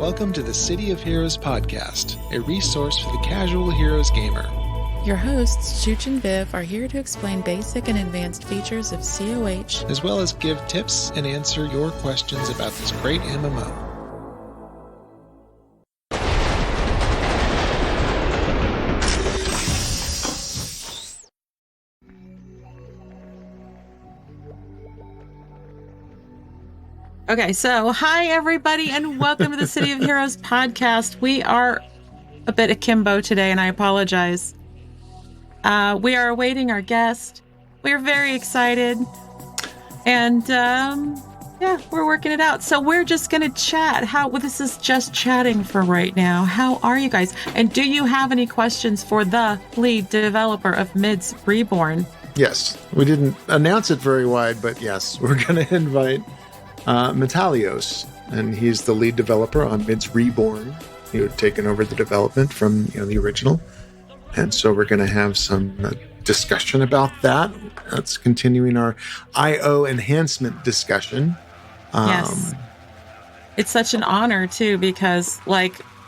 Welcome to the City of Heroes podcast, a resource for the casual Heroes gamer. Your hosts, Chooch and Viv, are here to explain basic and advanced features of CoH, as well as give tips and answer your questions about this great MMO. Okay, so hi everybody and welcome to the City of Heroes podcast. We are a bit akimbo today and I apologize. We are awaiting our guest. We're very excited and we're working it out. So we're just going to chat. This is just chatting for right now. How are you guys? And do you have any questions for the lead developer of Mids Reborn? Yes, we didn't announce it very wide, but yes, we're going to invite Metalios, and he's the lead developer on Mids Reborn. He had taken over the development from the original, and so we're going to have some discussion about that. That's continuing our IO enhancement discussion. Yes, it's such an honor too, because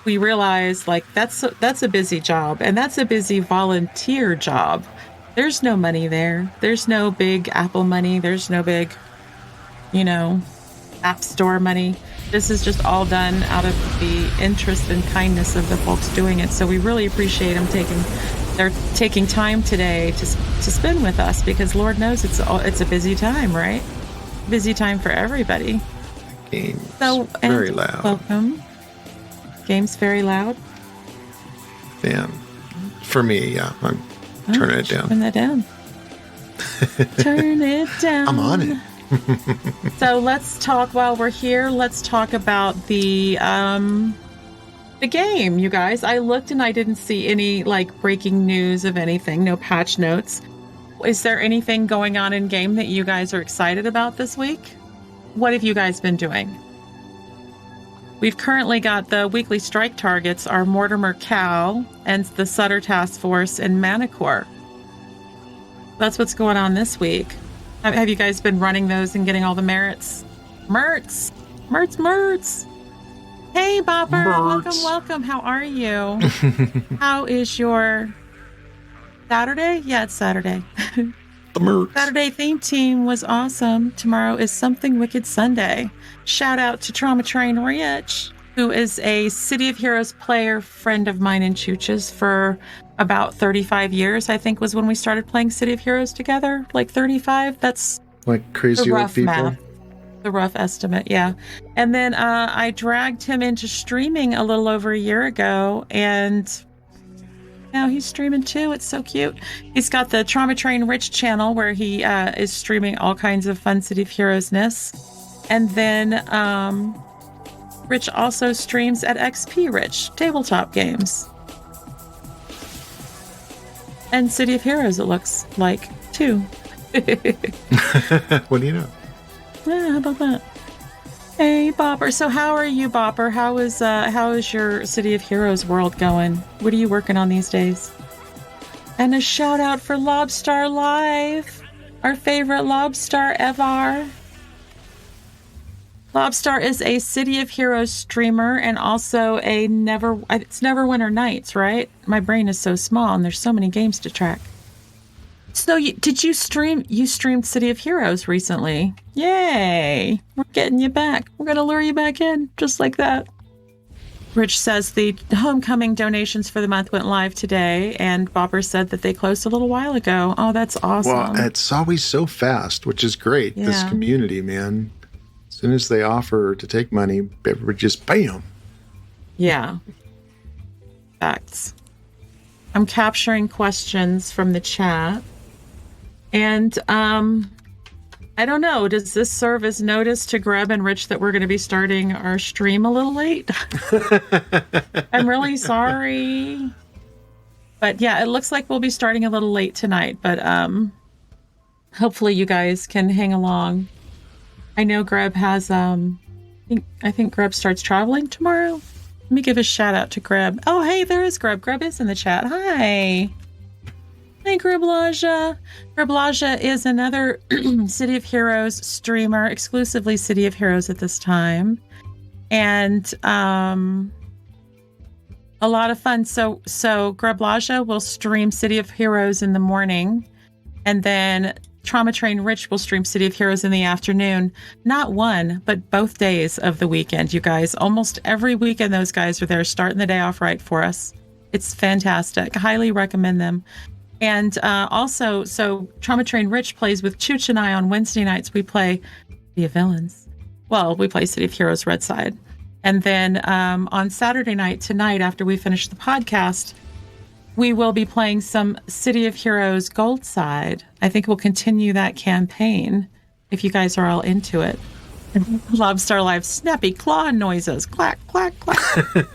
we realize that's a busy job, and that's a busy volunteer job. There's no money there. There's no big Apple money. There's no big, App Store money. This is just all done out of the interest and kindness of the folks doing it. So we really appreciate them taking time today to spend with us, because Lord knows it's a busy time, right? Busy time for everybody. Game's very loud. Welcome. Game's very loud. Damn. For me, yeah. I'm turning it down. Turn that down. Turn it down. I'm on it. So let's talk while we're here. Let's talk about the game, you guys. I looked and I didn't see any breaking news of anything, no patch notes. Is there anything going on in game that you guys are excited about this week? What have you guys been doing? We've currently got the weekly strike targets are Mortimer Cal and the Sutter Task Force and Manticore. That's what's going on this week. Have you guys been running those and getting all the merits? Merts! Hey, Bopper! Welcome. How are you? How is your Saturday? Yeah, it's Saturday. The merts. Saturday theme team was awesome. Tomorrow is Something Wicked Sunday. Shout out to Trauma Train Rich, who is a City of Heroes player, friend of mine and Chooch's for about 35 years, I think, was when we started playing City of Heroes together. 35. That's crazy old people. Math. The rough estimate, yeah. And then I dragged him into streaming a little over a year ago, and now he's streaming too. It's so cute. He's got the Trauma Train Rich channel where he is streaming all kinds of fun City of Heroes-ness. And then Rich also streams at XP Rich, tabletop games. And City of Heroes, it looks like, too. What do you know? Yeah, how about that? Hey, Bopper. So how are you, Bopper? How is your City of Heroes world going? What are you working on these days? And a shout out for Lobstar Live, our favorite Lobstar ever. Lobstar is a City of Heroes streamer and also it's Neverwinter Nights, right? My brain is so small and there's so many games to track. So you streamed City of Heroes recently. Yay! We're getting you back. We're going to lure you back in, just like that. Rich says the homecoming donations for the month went live today, and Bopper said that they closed a little while ago. Oh, that's awesome. Well, it's always so fast, which is great. Yeah. This community, man. As soon as they offer to take money, everybody just bam. Yeah. Facts. I'm capturing questions from the chat. And I don't know, does this serve as notice to Greb and Rich that we're going to be starting our stream a little late? I'm really sorry. But yeah, it looks like we'll be starting a little late tonight, but hopefully you guys can hang along. I know Greb has I think Greb starts traveling tomorrow. Let me give a shout out to Greb. Oh, hey, there is Greb. Greb is in the chat. Hi. Hey, Greblaja. Greblaja is another City of Heroes streamer, exclusively City of Heroes at this time. and a lot of fun. So Grablaja will stream City of Heroes in the morning, and then Trauma Train Rich will stream City of Heroes in the afternoon. Not one, but both days of the weekend, you guys. Almost every weekend those guys are there, starting the day off right for us. It's fantastic. Highly recommend them. And also, so Trauma Train Rich plays with Chooch and I on Wednesday nights. We play City of Villains. Well, we play City of Heroes Red Side. And then on Saturday night, tonight, after we finish the podcast, we will be playing some City of Heroes Gold Side. I think we'll continue that campaign if you guys are all into it. And Lobstar Live snappy claw noises. Clack, clack, clack.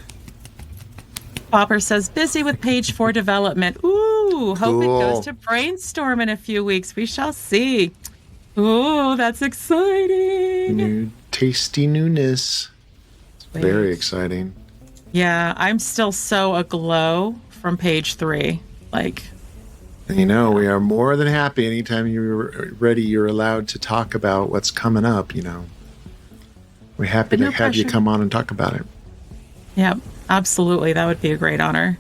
Popper says, busy with page 4 development. Ooh, hope it goes to Brainstorm in a few weeks. We shall see. Ooh, that's exciting. New tasty newness. Sweet. Very exciting. Yeah, I'm still so aglow from page 3. Like, We are more than happy anytime you're ready, you're allowed to talk about what's coming up, We're happy to have you come on and talk about it. Yep, absolutely. That would be a great honor.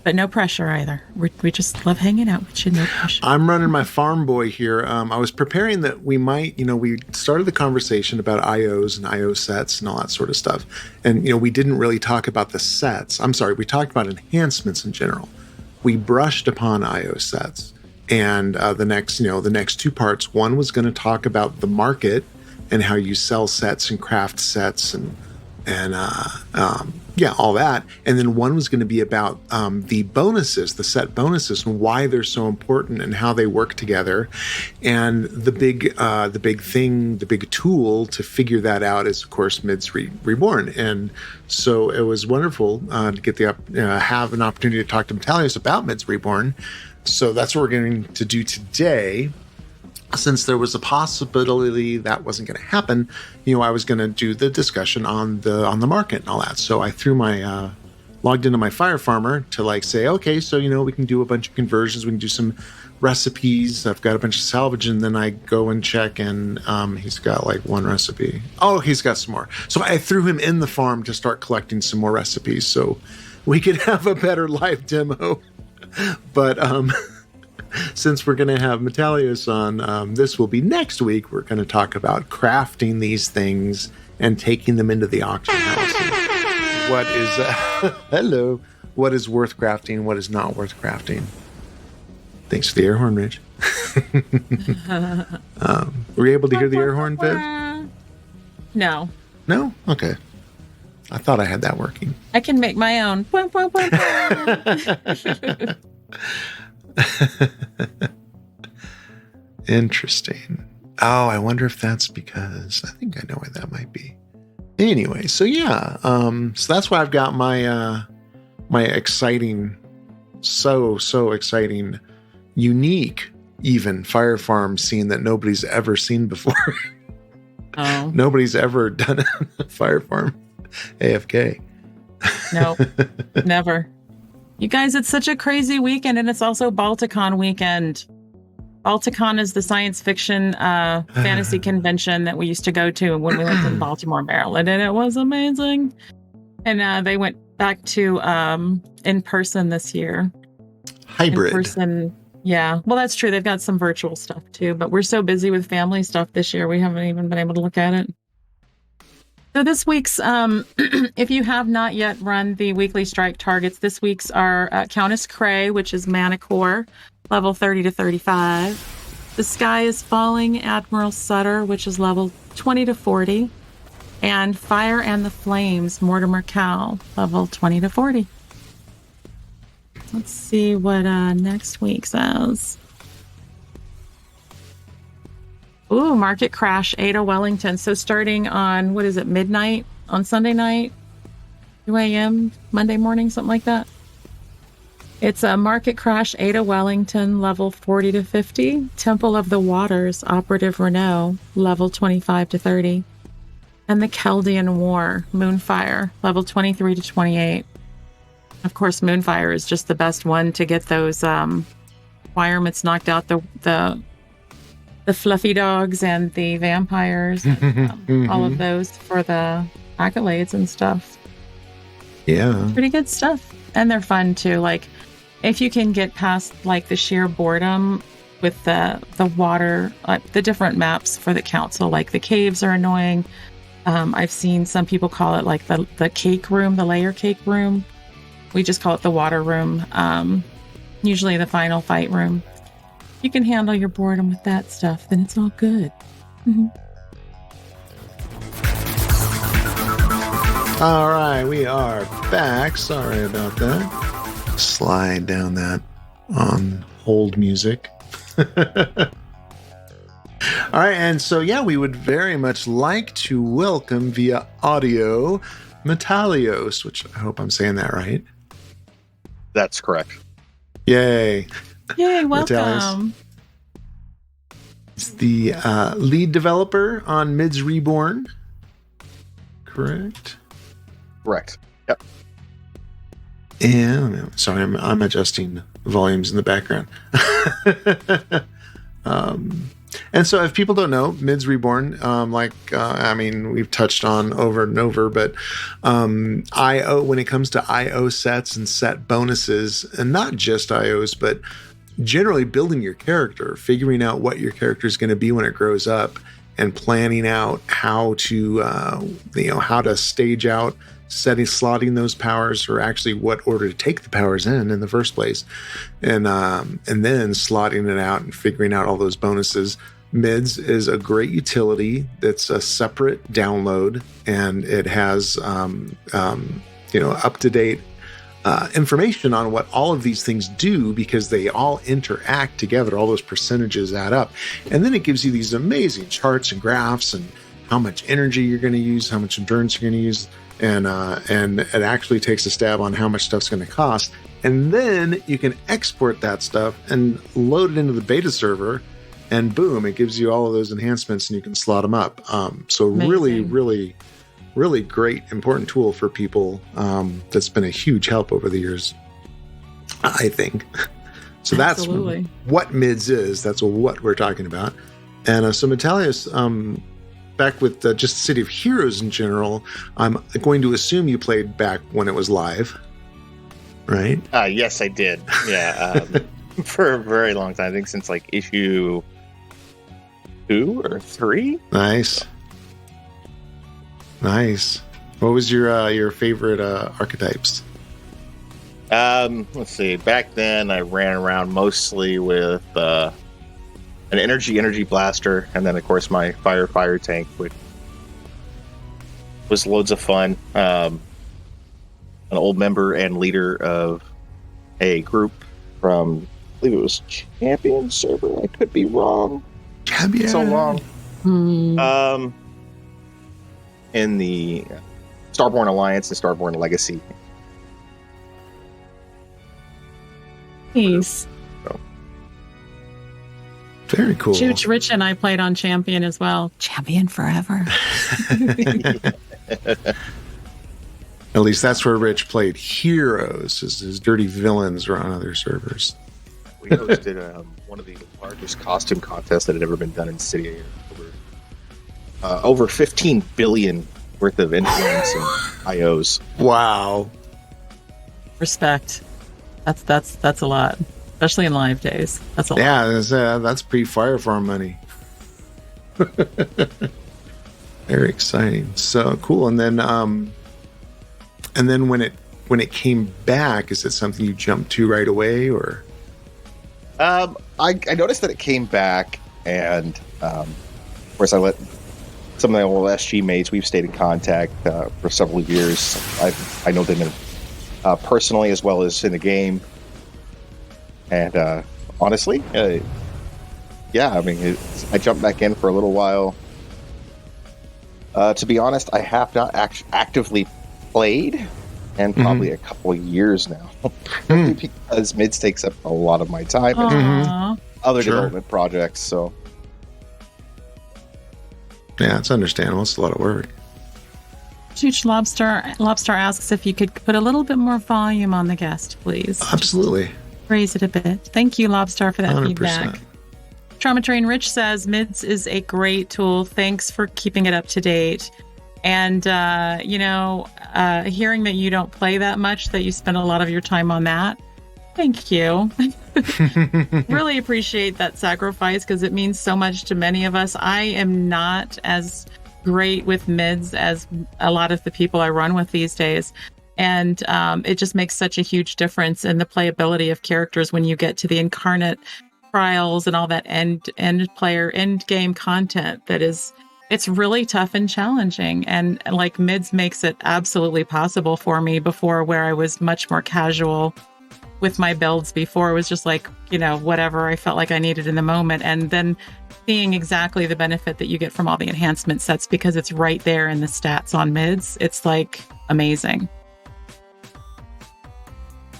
But no pressure either. We just love hanging out with you. No pressure. I'm running my farm boy here. I was preparing that we might, we started the conversation about IOs and IO sets and all that sort of stuff. And, we didn't really talk about the sets. I'm sorry, we talked about enhancements in general. We brushed upon IO sets. And the next 2 parts, one was going to talk about the market and how you sell sets and craft sets and all that. And then one was going to be about the bonuses, the set bonuses, and why they're so important and how they work together. And the big tool to figure that out is, of course, Mids Reborn. And so it was wonderful to get have an opportunity to talk to Metalios about Mids Reborn. So that's what we're going to do today. Since there was a possibility that wasn't going to happen, I was going to do the discussion on the market and all that. So I threw my logged into my Fire Farmer to say, okay, so we can do a bunch of conversions, we can do some recipes. I've got a bunch of salvage, and then I go and check, and he's got 1 recipe. Oh, he's got some more. So I threw him in the farm to start collecting some more recipes, so we could have a better live demo. But since we're going to have Metalios on, this will be next week. We're going to talk about crafting these things and taking them into the auction house. What is what is worth crafting? What is not worth crafting? Thanks for the air horn, Rich. Were you able to hear the air horn, Viv? No. No? Okay. I thought I had that working. I can make my own. Interesting. Oh, I wonder if that's because I think I know why that might be. Anyway, so yeah, so that's why I've got my my exciting, so exciting, unique, even Fire Farm scene that nobody's ever seen before. Oh, Nobody's ever done a Fire Farm AFK. No, never. You guys, it's such a crazy weekend, and it's also Balticon weekend. Balticon is the science fiction fantasy convention that we used to go to when we lived in Baltimore, Maryland, and it was amazing. And they went back to in person this year. Hybrid. In person, yeah. Well, that's true. They've got some virtual stuff too, but we're so busy with family stuff this year, we haven't even been able to look at it. So this week's, if you have not yet run the weekly strike targets, this week's are Countess Cray, which is Manicore, level 30 to 35. The Sky is Falling, Admiral Sutter, which is level 20 to 40. And Fire and the Flames, Mortimer Cal, level 20 to 40. Let's see what next week says. Ooh, Market Crash, Ada Wellington. So starting on, midnight on Sunday night? 2 a.m., Monday morning, something like that. It's a Market Crash, Ada Wellington, level 40 to 50. Temple of the Waters, Operative Renault, level 25 to 30. And the Chaldean War, Moonfire, level 23 to 28. Of course, Moonfire is just the best one to get those requirements knocked out, the fluffy dogs and the vampires, and, all of those for the accolades and stuff. Yeah. Pretty good stuff. And they're fun too. Like, if you can get past like the sheer boredom with the water, the different maps for the council, like the caves are annoying. I've seen some people call it like the cake room, the layer cake room. We just call it the water room. Usually the final fight room. You can handle your boredom with that stuff, then it's all good. Mm-hmm. All right, we are back. Sorry about that. Slide down that on hold music. All right, and so yeah, we would very much like to welcome via audio Metalios, which I hope I'm saying that right. That's correct. Yay. Yay, welcome. Metalios. It's the lead developer on Mids Reborn. Correct? Correct. Yep. And sorry, I'm adjusting volumes in the background. And so if people don't know, Mids Reborn, we've touched on over and over, but IO, when it comes to IO sets and set bonuses, and not just IOs, but generally building your character, figuring out what your character is going to be when it grows up, and planning out how to, how to stage out slotting those powers, or actually what order to take the powers in the first place, and then slotting it out and figuring out all those bonuses. Mids is a great utility that's a separate download, and it has up-to-date information on what all of these things do, because they all interact together. All those percentages add up, and then it gives you these amazing charts and graphs and how much energy you're going to use, how much endurance you're going to use, and it actually takes a stab on how much stuff's going to cost. And then you can export that stuff and load it into the beta server, and boom, it gives you all of those enhancements, and you can slot them up. So Amazing. Really, really, really great, important tool for people. That's been a huge help over the years, I think. So Absolutely. That's what Mids is. That's what we're talking about. And so Metalios, back with just City of Heroes in general, I'm going to assume you played back when it was live, right? Yes, I did. Yeah, for a very long time. I think since like issue 2 or 3. Nice. What was your favorite archetypes? Let's see. Back then, I ran around mostly with an energy blaster, and then of course my fire tank, which was loads of fun. An old member and leader of a group from, I believe it was Champion server. I could be wrong. Champion. So long. In the Starborn Alliance and Starborn Legacy. Nice. Very cool. Chooch, Rich, and I played on Champion as well. Champion forever. At least that's where Rich played Heroes. His dirty villains were on other servers. We hosted one of the largest costume contests that had ever been done in City. Over 15 billion worth of influence and IOs. Wow. Respect. That's a lot, especially in live days. That's a lot. Yeah, that's pre-Fire Farm money. Very exciting. So cool. And then when it came back, is it something you jumped to right away, or? I noticed that it came back, and of course I let some of my old SG mates. We've stayed in contact for several years. I know them personally as well as in the game, and honestly, I jumped back in for a little while. To be honest, I have not actively played in probably a couple of years now, because Mids takes up a lot of my time and other development projects. So yeah, it's understandable. It's a lot of work. Chooch Lobster asks if you could put a little bit more volume on the guest, please. Absolutely. Raise it a bit. Thank you, Lobster, for that 100%. feedback. Trauma Train Rich says Mids is a great tool. Thanks for keeping it up to date. And, hearing that you don't play that much, that you spend a lot of your time on that. Thank you. Really appreciate that sacrifice because it means so much to many of us. I am not as great with mids as a lot of the people I run with these days. And it just makes such a huge difference in the playability of characters when you get to the incarnate trials and all that end game content that is, it's really tough and challenging. And like mids makes it absolutely possible for me before, where I was much more casual with my builds before. It was just like, whatever I felt like I needed in the moment. And then seeing exactly the benefit that you get from all the enhancement sets because it's right there in the stats on mids. It's like amazing.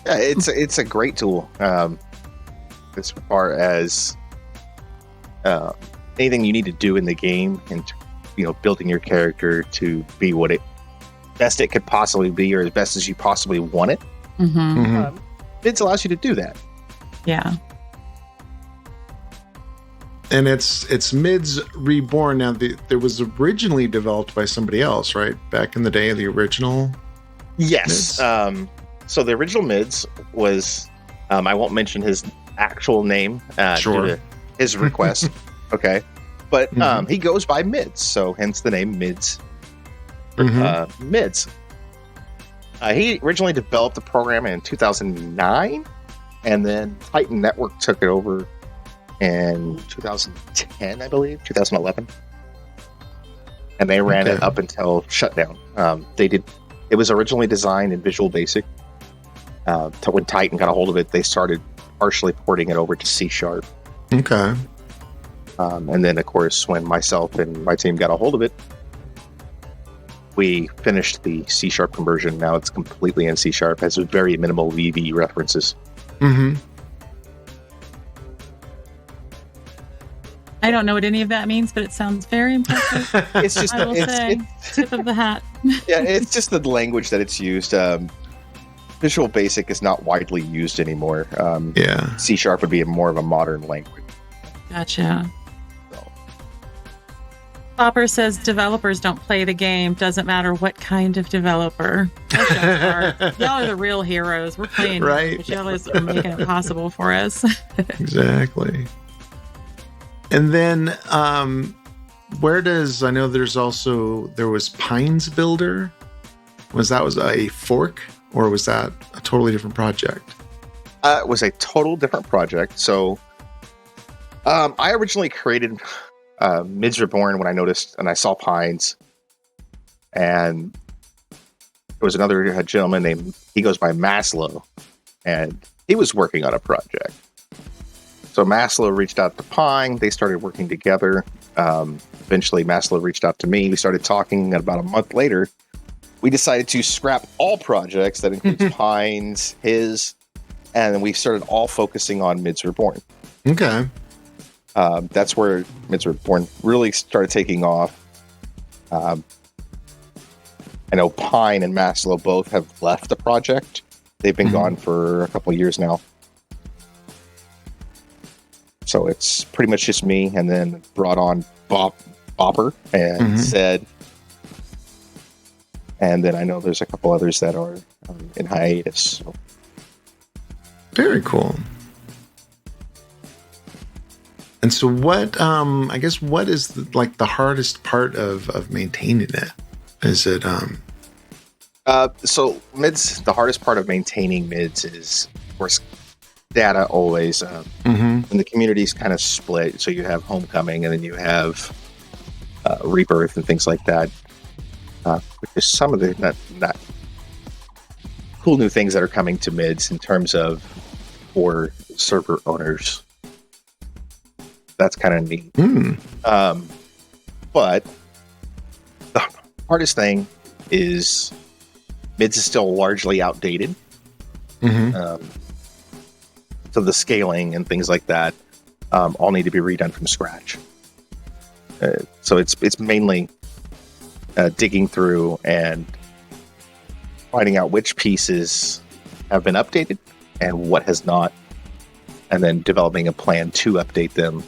Yeah, it's a great tool. As far as anything you need to do in the game and, building your character to be what it best it could possibly be or as best as you possibly want it. Mm-hmm. Mids allows you to do that. Yeah. And it's Mids Reborn. Now, there was originally developed by somebody else, right? Back in the day, the original Yes. Mids? So the original Mids was, I won't mention his actual name Sure. due to his request. Okay. But he goes by Mids, so hence the name Mids. Mids. He originally developed the program in 2009, and then Titan Network took it over in 2010, I believe, 2011. And they ran it up until shutdown. It was originally designed in Visual Basic. When Titan got a hold of it, they started partially porting it over to C#. Okay. And then, of course, when myself and my team got a hold of it, we finished the C# conversion. Now it's completely in C#, has very minimal VB references. Mm-hmm. I don't know what any of that means, but it sounds very impressive. It's just I will say, tip of the hat. Yeah, it's just the language that it's used. Visual Basic is not widely used anymore. C# would be more of a modern language. Gotcha. Popper says developers don't play the game. Doesn't matter what kind of developer. Y'all are the real heroes. We're playing, right? But y'all are making it possible for us. Exactly. And then, where does I know? There was Pines Builder. Was a fork, or was that a totally different project? It was a total different project. So, I originally created Mids Reborn when I noticed and I saw Pines, and there was another gentleman he goes by Maslow, and he was working on a project. So Maslow reached out to Pine. They started working together. Eventually, Maslow reached out to me. We started talking, and about a month later, we decided to scrap all projects. That includes Pines, his, and we started all focusing on Mids Reborn. Okay. That's where Mids Reborn really started taking off. I know Pine and Maslow both have left the project. They've been gone for a couple of years now. So it's pretty much just me, and then brought on Bopper and Zed. And then I know there's a couple others that are in hiatus. So. Very cool. And so what, I guess, what is the hardest part of maintaining it? Is it, so Mids, the hardest part of maintaining Mids is, of course, data always. And the community's kind of split. So you have Homecoming, and then you have Rebirth and things like that. Which is some of the not cool new things that are coming to Mids in terms of for server owners. That's kind of neat. But the hardest thing is Mids is still largely outdated. So the scaling and things like that all need to be redone from scratch. So it's mainly digging through and finding out which pieces have been updated and what has not, and then developing a plan to update them.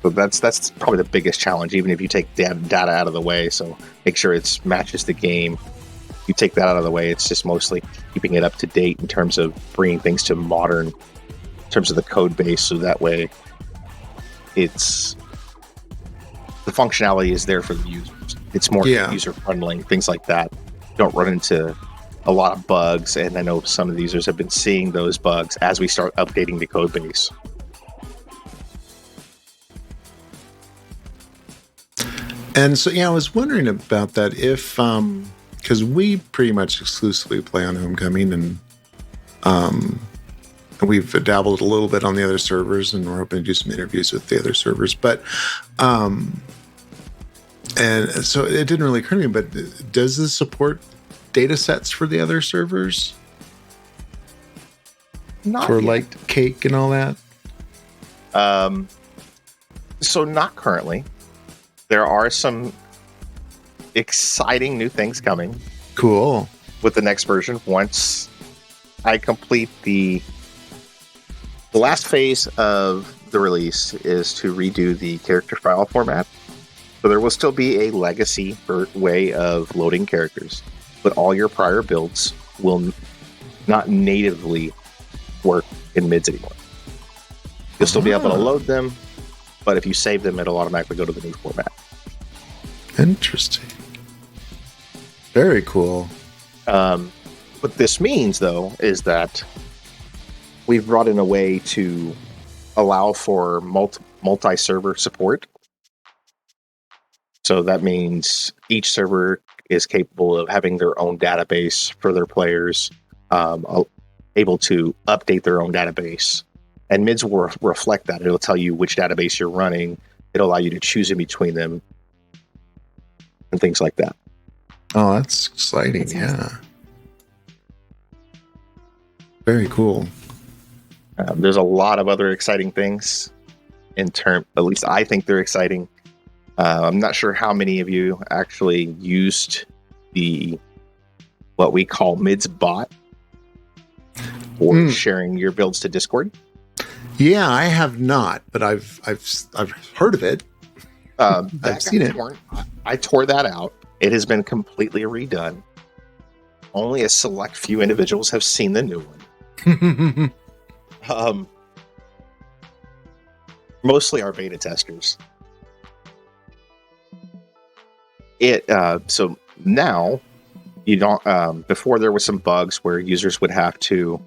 So that's probably the biggest challenge, even if you take data out of the way. So make sure it matches the game. You take that out of the way, it's just mostly keeping it up to date in terms of bringing things to modern, in terms of the code base. So that way, the functionality is there for the users. It's more user friendly, things like that. Don't run into a lot of bugs, and I know some of the users have been seeing those bugs as we start updating the code base. And so, I was wondering about that if, because we pretty much exclusively play on Homecoming, and we've dabbled a little bit on the other servers, and we're hoping to do some interviews with the other servers. But, and so it didn't really occur to me, but does this support data sets for the other servers? Not for yet. like Cake and all that? So not currently. There are some exciting new things coming. Cool. With the next version. Once I complete the last phase of the release is to redo the character file format. So there will still be a legacy way of loading characters, but all your prior builds will not natively work in Mids anymore. You'll still be able to load them, but if you save them, it'll automatically go to the new format. Interesting. Very cool. What this means, though, is that we've brought in a way to allow for multi-server support. So that means each server is capable of having their own database for their players, able to update their own database. And Mids will reflect that. It'll tell you which database you're running. It'll allow you to choose in between them and things like that. Oh, that's exciting. That's awesome. Very cool. There's a lot of other exciting things at least I think they're exciting. I'm not sure how many of you actually used what we call Mids bot for sharing your builds to Discord. Yeah, I have not, but I've heard of it. I've seen it. I tore that out. It has been completely redone. Only a select few individuals have seen the new one. Mostly our beta testers. So now you don't. Before there were some bugs where users would have to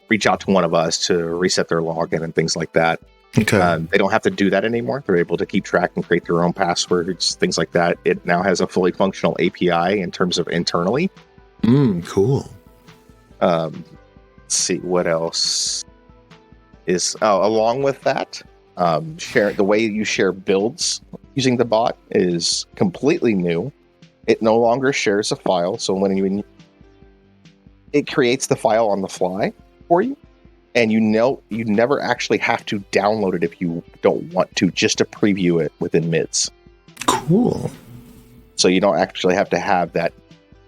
reach out to one of us to reset their login and things like that. Okay. They don't have to do that anymore. They're able to keep track and create their own passwords, things like that. It now has a fully functional API in terms of internally. Cool. Let's see what else is along with that. The way you share builds using the bot is completely new. It no longer shares a file, so when it creates the file on the fly for you, and you never actually have to download it if you don't want to, just to preview it within Mids. Cool. So you don't actually have to have that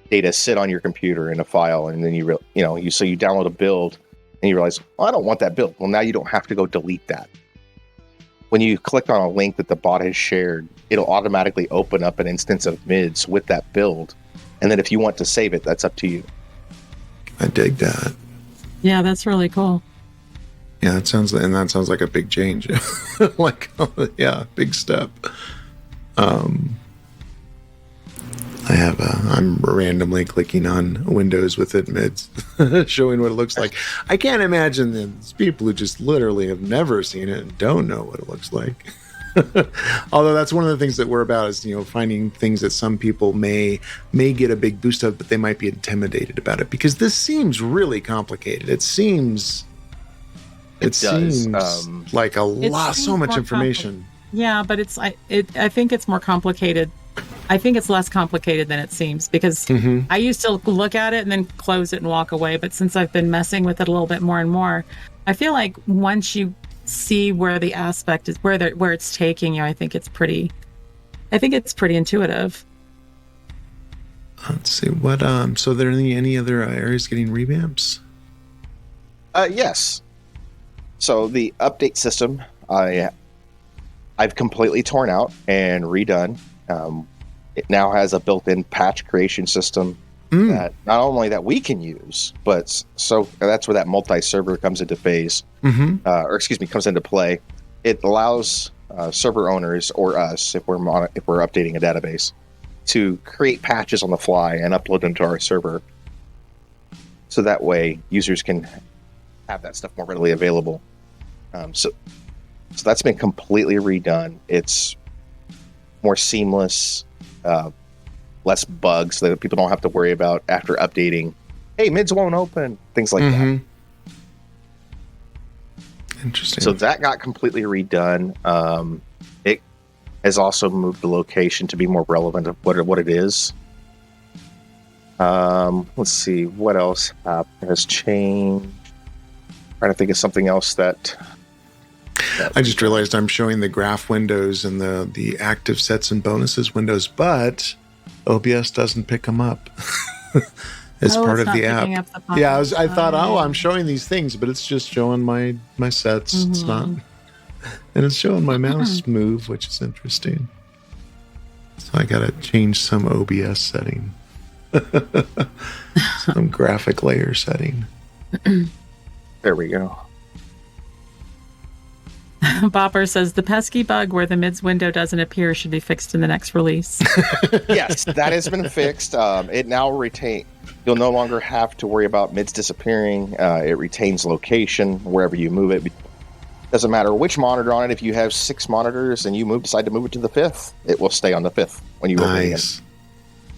data sit on your computer in a file, and then you download a build and you realize, well, I don't want that build. Well, now you don't have to go delete that. When you click on a link that the bot has shared, it'll automatically open up an instance of Mids with that build. And then if you want to save it, that's up to you. I dig that. Yeah, that's really cool. Yeah, that sounds like a big change. Big step. I'm randomly clicking on windows within Mids, showing what it looks like. I can't imagine there's people who just literally have never seen it and don't know what it looks like. Although that's one of the things that we're about is, finding things that some people may get a big boost of, but they might be intimidated about it because this seems really complicated. It seems like so much information. Yeah, but I think it's more complicated. I think it's less complicated than it seems because I used to look at it and then close it and walk away. But since I've been messing with it a little bit more and more, I feel like once you see where the aspect is, where it's taking you, I think it's pretty intuitive. Let's see what. So, are there any other areas getting revamps? Yes. So the update system, I've completely torn out and redone. It now has a built-in patch creation system that not only that we can use, but so that's where that multi-server comes into phase, comes into play. It allows server owners or us, if we're updating a database, to create patches on the fly and upload them to our server. So that way users can have that stuff more readily available. So that's been completely redone. It's more seamless, less bugs so that people don't have to worry about after updating. Hey, mids won't open, things like that. Interesting. So that got completely redone. It has also moved the location to be more relevant of what it is. Let's see what else has changed. Trying to think of something else that I just realized I'm showing the graph windows and the active sets and bonuses windows, but OBS doesn't pick them up as part of the app. I thought, I'm showing these things, but it's just showing my sets. It's not, and it's showing my mouse move, which is interesting. So I got to change some OBS setting, some graphic layer setting. There we go. Bopper says the pesky bug where the mids window doesn't appear should be fixed in the next release. Yes, that has been fixed. It now you'll no longer have to worry about mids disappearing. It retains location wherever you move it. Doesn't matter which monitor on it. If you have 6 monitors and you decide to move it to the 5th, it will stay on the 5th when you open it.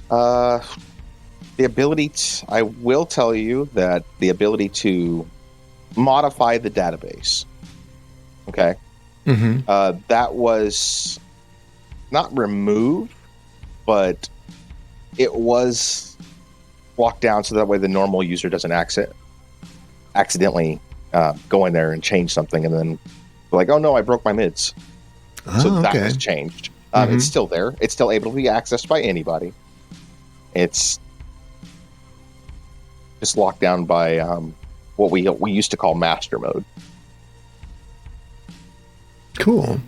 The ability I will tell you that the ability to modify the database. Okay. That was not removed, but it was locked down so that way the normal user doesn't accidentally go in there and change something and then be like, oh no, I broke my mids. That was changed. It's still there. It's still able to be accessed by anybody. It's just locked down by what we used to call master mode. Cool.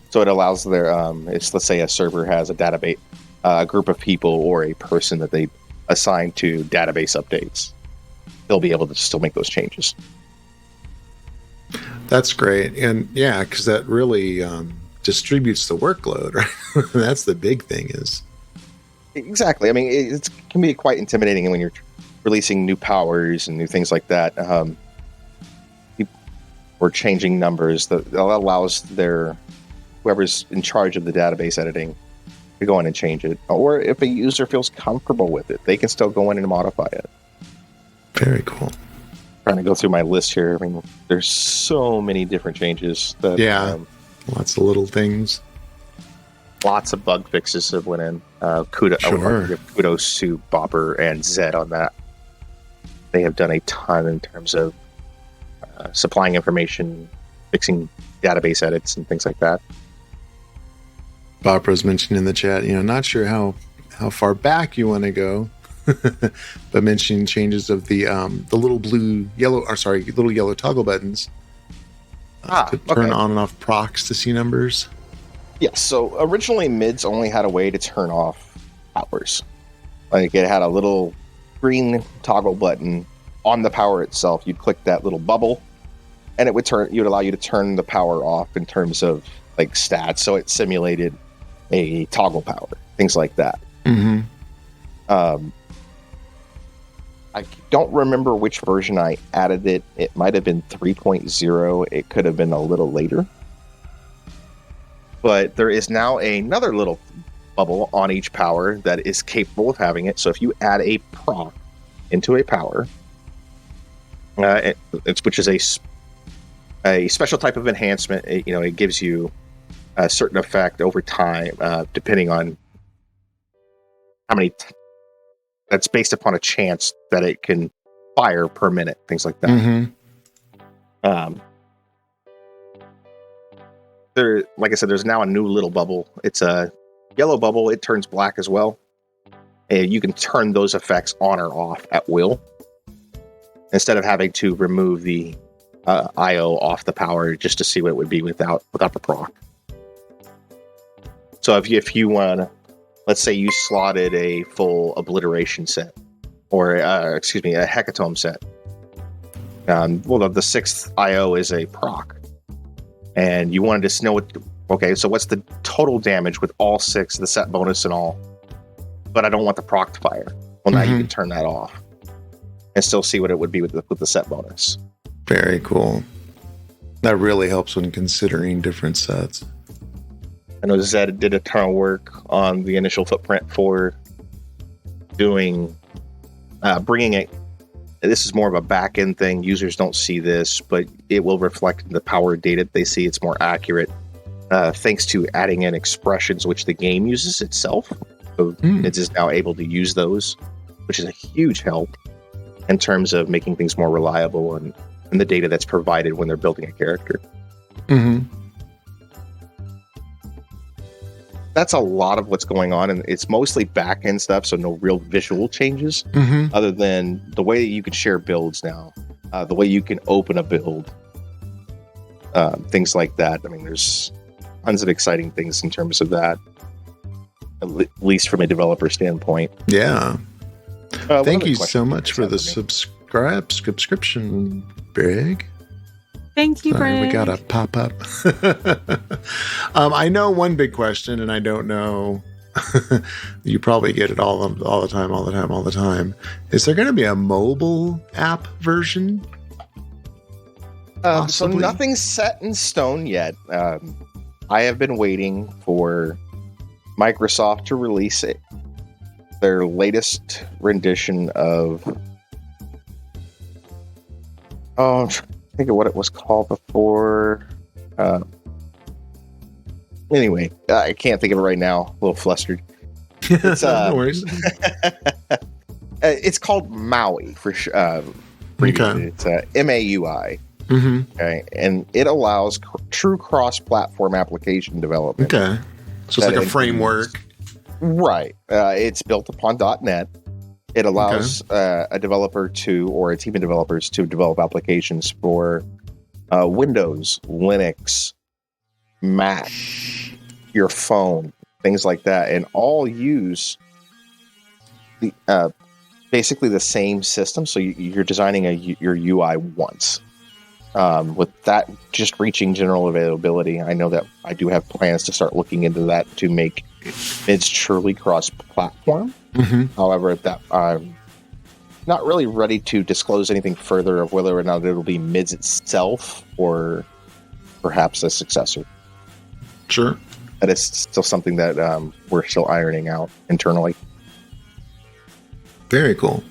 So it allows let's say a server has a database, a group of people or a person that they assign to database updates. They'll be able to still make those changes. That's great. And yeah, because that really distributes the workload, right? That's the big thing is. Exactly. I mean, it can be quite intimidating when you're releasing new powers and new things like that. Or changing numbers that allows whoever's in charge of the database editing to go in and change it. Or if a user feels comfortable with it, they can still go in and modify it. Very cool. Trying to go through my list here. I mean, there's so many different changes. Lots of little things. Lots of bug fixes have went in. Kudos to Bopper and Zed on that. They have done a ton in terms of supplying information, fixing database edits, and things like that. Bopper's mentioned in the chat, not sure how far back you want to go, but mentioning changes of the little little yellow toggle buttons to turn on and off procs to see numbers. Yes. So originally, mids only had a way to turn off powers. Like it had a little green toggle button on the power itself. You'd click that little bubble, and it would allow you to turn the power off in terms of like stats. So it simulated a toggle power, things like that. I don't remember which version I added it. It might have been 3.0. It could have been a little later. But there is now another little bubble on each power that is capable of having it. So if you add a proc into a power, which is a special type of enhancement, it gives you a certain effect over time, depending on how many. That's based upon a chance that it can fire per minute, things like that. Like I said, there's now a new little bubble. It's a yellow bubble. It turns black as well. And you can turn those effects on or off at will, instead of having to remove the IO off the power just to see what it would be without the proc. So if you want, let's say you slotted a full obliteration set, or a hecatomb set. Well, the 6th IO is a proc, and you wanted to know what. Okay, so what's the total damage with all 6, the set bonus and all? But I don't want the proc to fire. Well, now you can turn that off and still see what it would be with the set bonus. Very cool. That really helps when considering different sets. I know Zed did a ton of work on the initial footprint for doing, bringing it. This is more of a back end thing. Users don't see this, but it will reflect the power data they see. It's more accurate, thanks to adding in expressions which the game uses itself. So Mids is now able to use those, which is a huge help in terms of making things more reliable and the data that's provided when they're building a character. That's a lot of what's going on, and it's mostly back-end stuff, so no real visual changes, other than the way you can share builds now, the way you can open a build, things like that. I mean, there's tons of exciting things in terms of that, at least from a developer standpoint. Yeah. Thank you so much for the subscription, Brig. Thank you, Brig. We got a pop-up. I know one big question, and I don't know. You probably get it all the time. Is there going to be a mobile app version? So nothing's set in stone yet. I have been waiting for Microsoft to release it. Their latest rendition of... I'm trying to think of what it was called before. Anyway, I can't think of it right now. A little flustered. It's, no worries. It's called Maui for sure. It's MAUI. Okay, and it allows true cross-platform application development. Okay, so it's like a framework. Right. It's built upon .NET. It allows a developer or a team of developers to develop applications for Windows, Linux, Mac, your phone, things like that, and all use the basically the same system. So you're designing your UI once. With that just reaching general availability, I know that I do have plans to start looking into that to make Mids truly cross-platform. However, that I'm not really ready to disclose anything further of whether or not it'll be Mids itself or perhaps a successor. Sure. That is still something that we're still ironing out internally. Very cool.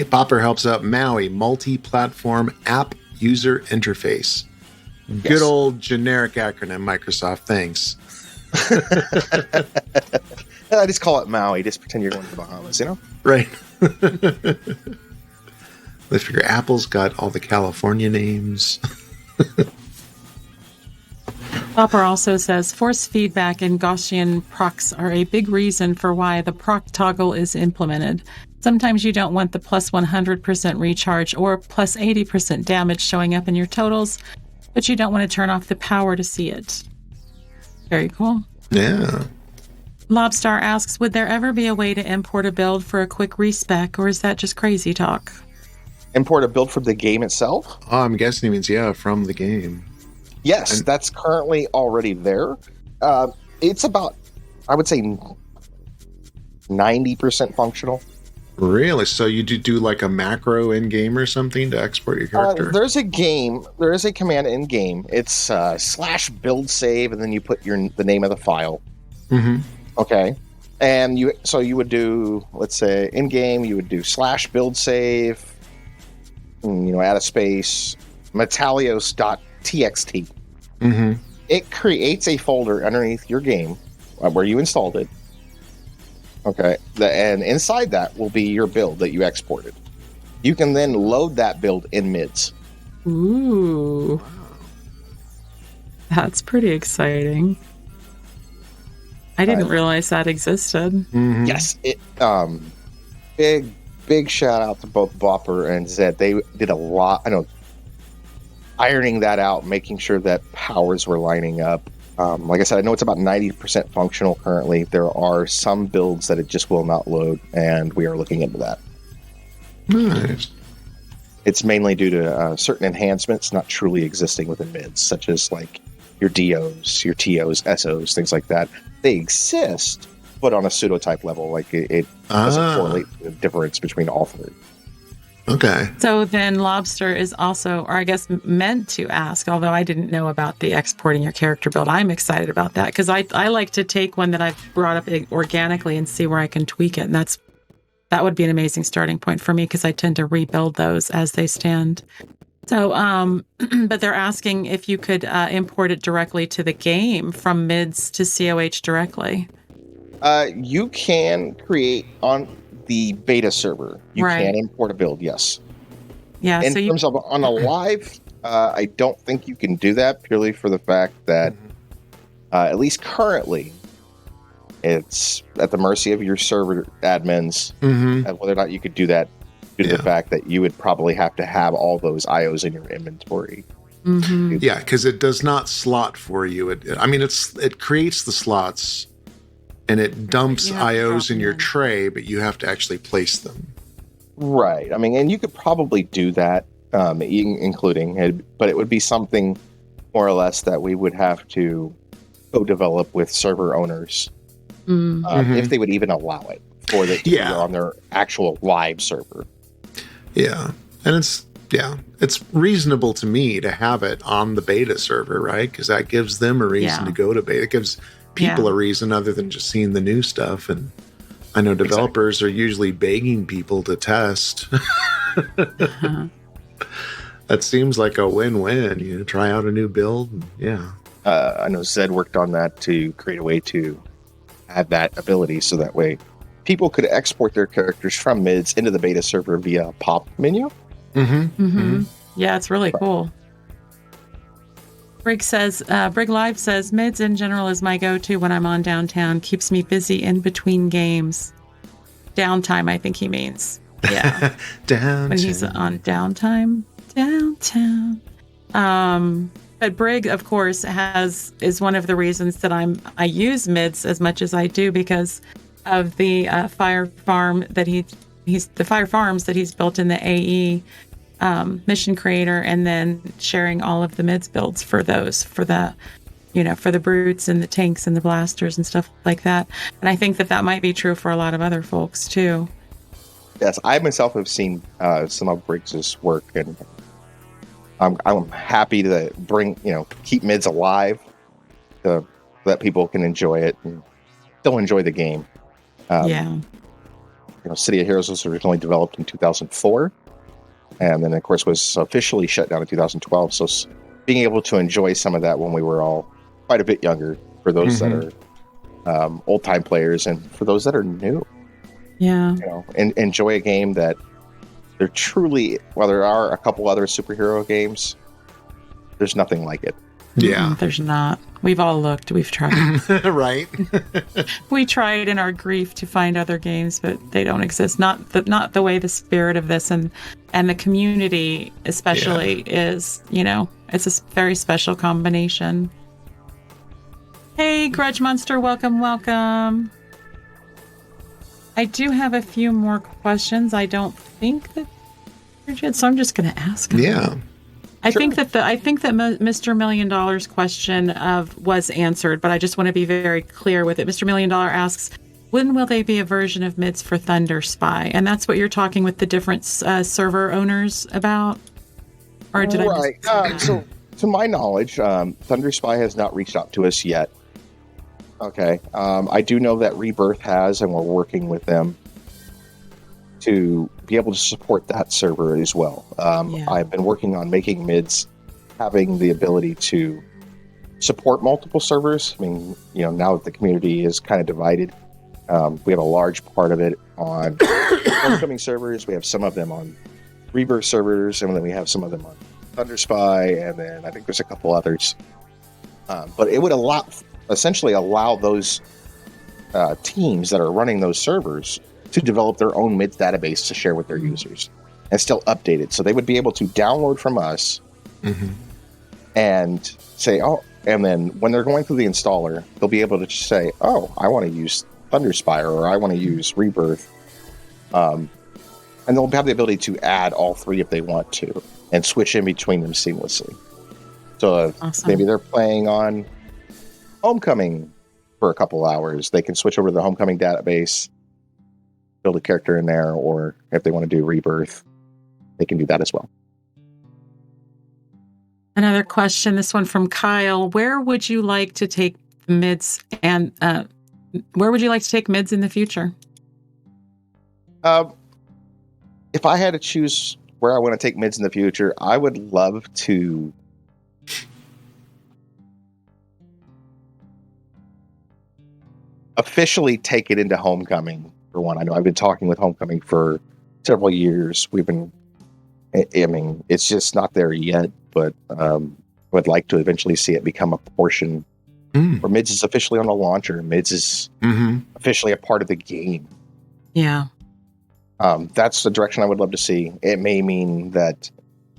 Popper helps out Maui, multi-platform app user interface. Yes. Good old generic acronym, Microsoft. Thanks. I just call it Maui. Just pretend you're going to the Bahamas, you know? Right. Let's figure Apple's got all the California names. Popper also says force feedback and Gaussian procs are a big reason for why the proc toggle is implemented. Sometimes you don't want the plus 100% recharge or plus 80% damage showing up in your totals, but you don't want to turn off the power to see it. Very cool. Yeah. Lobstar asks, would there ever be a way to import a build for a quick respec, or is that just crazy talk? Import a build from the game itself? Oh, I'm guessing he means, from the game. Yes, that's currently already there. It's about, I would say, 90% functional. Really? So you do like a macro in-game or something to export your character? There is a command in-game. It's /build save, and then you put the name of the file. Okay. And you would do, let's say, in-game, you would do /build save, add a space, Metalios.txt. It creates a folder underneath your game where you installed it. Okay, and inside that will be your build that you exported. You can then load that build in Mids. Ooh. That's pretty exciting. I didn't realize that existed. Yes, it big shout out to both Bopper and Zed. They did a lot, ironing that out, making sure that powers were lining up. Like I said, I know it's about 90% functional currently. There are some builds that it just will not load, and we are looking into that. Nice. It's mainly due to certain enhancements not truly existing within mids, such as like your DOs, your TOs, SOs, things like that. They exist, but on a pseudo-type level. Like it doesn't correlate to the difference between all three. Okay. So then Lobster is also, or I guess meant to ask, although I didn't know about the exporting your character build. I'm excited about that because I like to take one that I've brought up organically and see where I can tweak it. And that would be an amazing starting point for me because I tend to rebuild those as they stand. So, but they're asking if you could import it directly to the game from Mids to COH directly. You can create on the beta server. You Right. can import a build, yes. Yeah. In So terms of on a live, I don't think you can do that purely for the fact that, at least currently, it's at the mercy of your server admins, and whether or not you could do that due to the fact that you would probably have to have all those IOs in your inventory. Yeah, because it does not slot for you. It creates the slots and it dumps You have to IOs drop in your them in. tray, but you have to actually place them. Right. I mean, and you could probably do that, including it, but it would be something more or less that we would have to co-develop with server owners, if they would even allow it for the to be on their actual live server. Yeah. And it's reasonable to me to have it on the beta server, right? Because that gives them a reason to go to beta. It gives people a reason other than just seeing the new stuff. And I know developers are usually begging people to test. That seems like a win-win. You know, try out a new build. I know Zed worked on that to create a way to have that ability, so that way people could export their characters from Mids into the beta server via a pop menu. Yeah, it's really cool. Brig Live says, Mids in general is my go-to when I'm on downtown. Keeps me busy in between games. Downtime, I think he means. Yeah. Downtown. When he's on downtime. Downtown. But Brig, of course, is one of the reasons that I use Mids as much as I do, because of the fire farm that the fire farms that he's built in the AE mission creator, and then sharing all of the Mids builds for the brutes and the tanks and the blasters and stuff like that. And I think that might be true for a lot of other folks too. Yes, I myself have seen some of Briggs's work, and I'm happy to keep Mids alive, so that people can enjoy it and still enjoy the game. City of Heroes was originally developed in 2004, and then of course was officially shut down in 2012. So being able to enjoy some of that when we were all quite a bit younger, for those that are old time players, and for those that are new, and enjoy a game that they're truly, while there are a couple other superhero games, there's nothing like it. Yeah. There's not. We've all looked. We've tried. Right. We tried in our grief to find other games, but they don't exist. Not the way the spirit of this and the community especially is, it's a very special combination. Hey, Grudge Monster, welcome. I do have a few more questions. I don't think that you're good, so I'm just going to ask them. Yeah. I think that Mr. $1 Million question was answered, but I just want to be very clear with it. Mr. $1 Million asks, when will they be a version of Mids for Thunder Spy? And that's what you're talking with the different server owners about? Or did I miss so, to my knowledge, Thunder Spy has not reached out to us yet. Okay. I do know that Rebirth has, and we're working with them to be able to support that server as well. I've been working on making Mids having the ability to support multiple servers. I mean, now that the community is kind of divided, we have a large part of it on Homecoming servers. We have some of them on Rebirth servers, and then we have some of them on Thunder Spy, and then I think there's a couple others. But it would essentially allow those teams that are running those servers to develop their own Mids database to share with their users and still update it. So they would be able to download from us and say, oh, And then when they're going through the installer, they'll be able to just say, oh, I want to use Thunderspire or I want to use Rebirth. And they'll have the ability to add all three if they want to and switch in between them seamlessly. So Awesome. maybe they're playing on Homecoming for a couple hours. They can switch over to the Homecoming database, build a character in there, or if they want to do Rebirth, they can do that as well. Another question, this one from Kyle. Where would you like to take mids and where would you like to take mids in the future? If I had to choose where I want to take mids in the future, I would love to officially take it into Homecoming, for one. I know I've been talking with Homecoming for several years. I mean, it's just not there yet, but I would like to eventually see it become a portion where Mids is officially on the launcher. Mids is officially a part of the game. Yeah. That's the direction I would love to see. It may mean that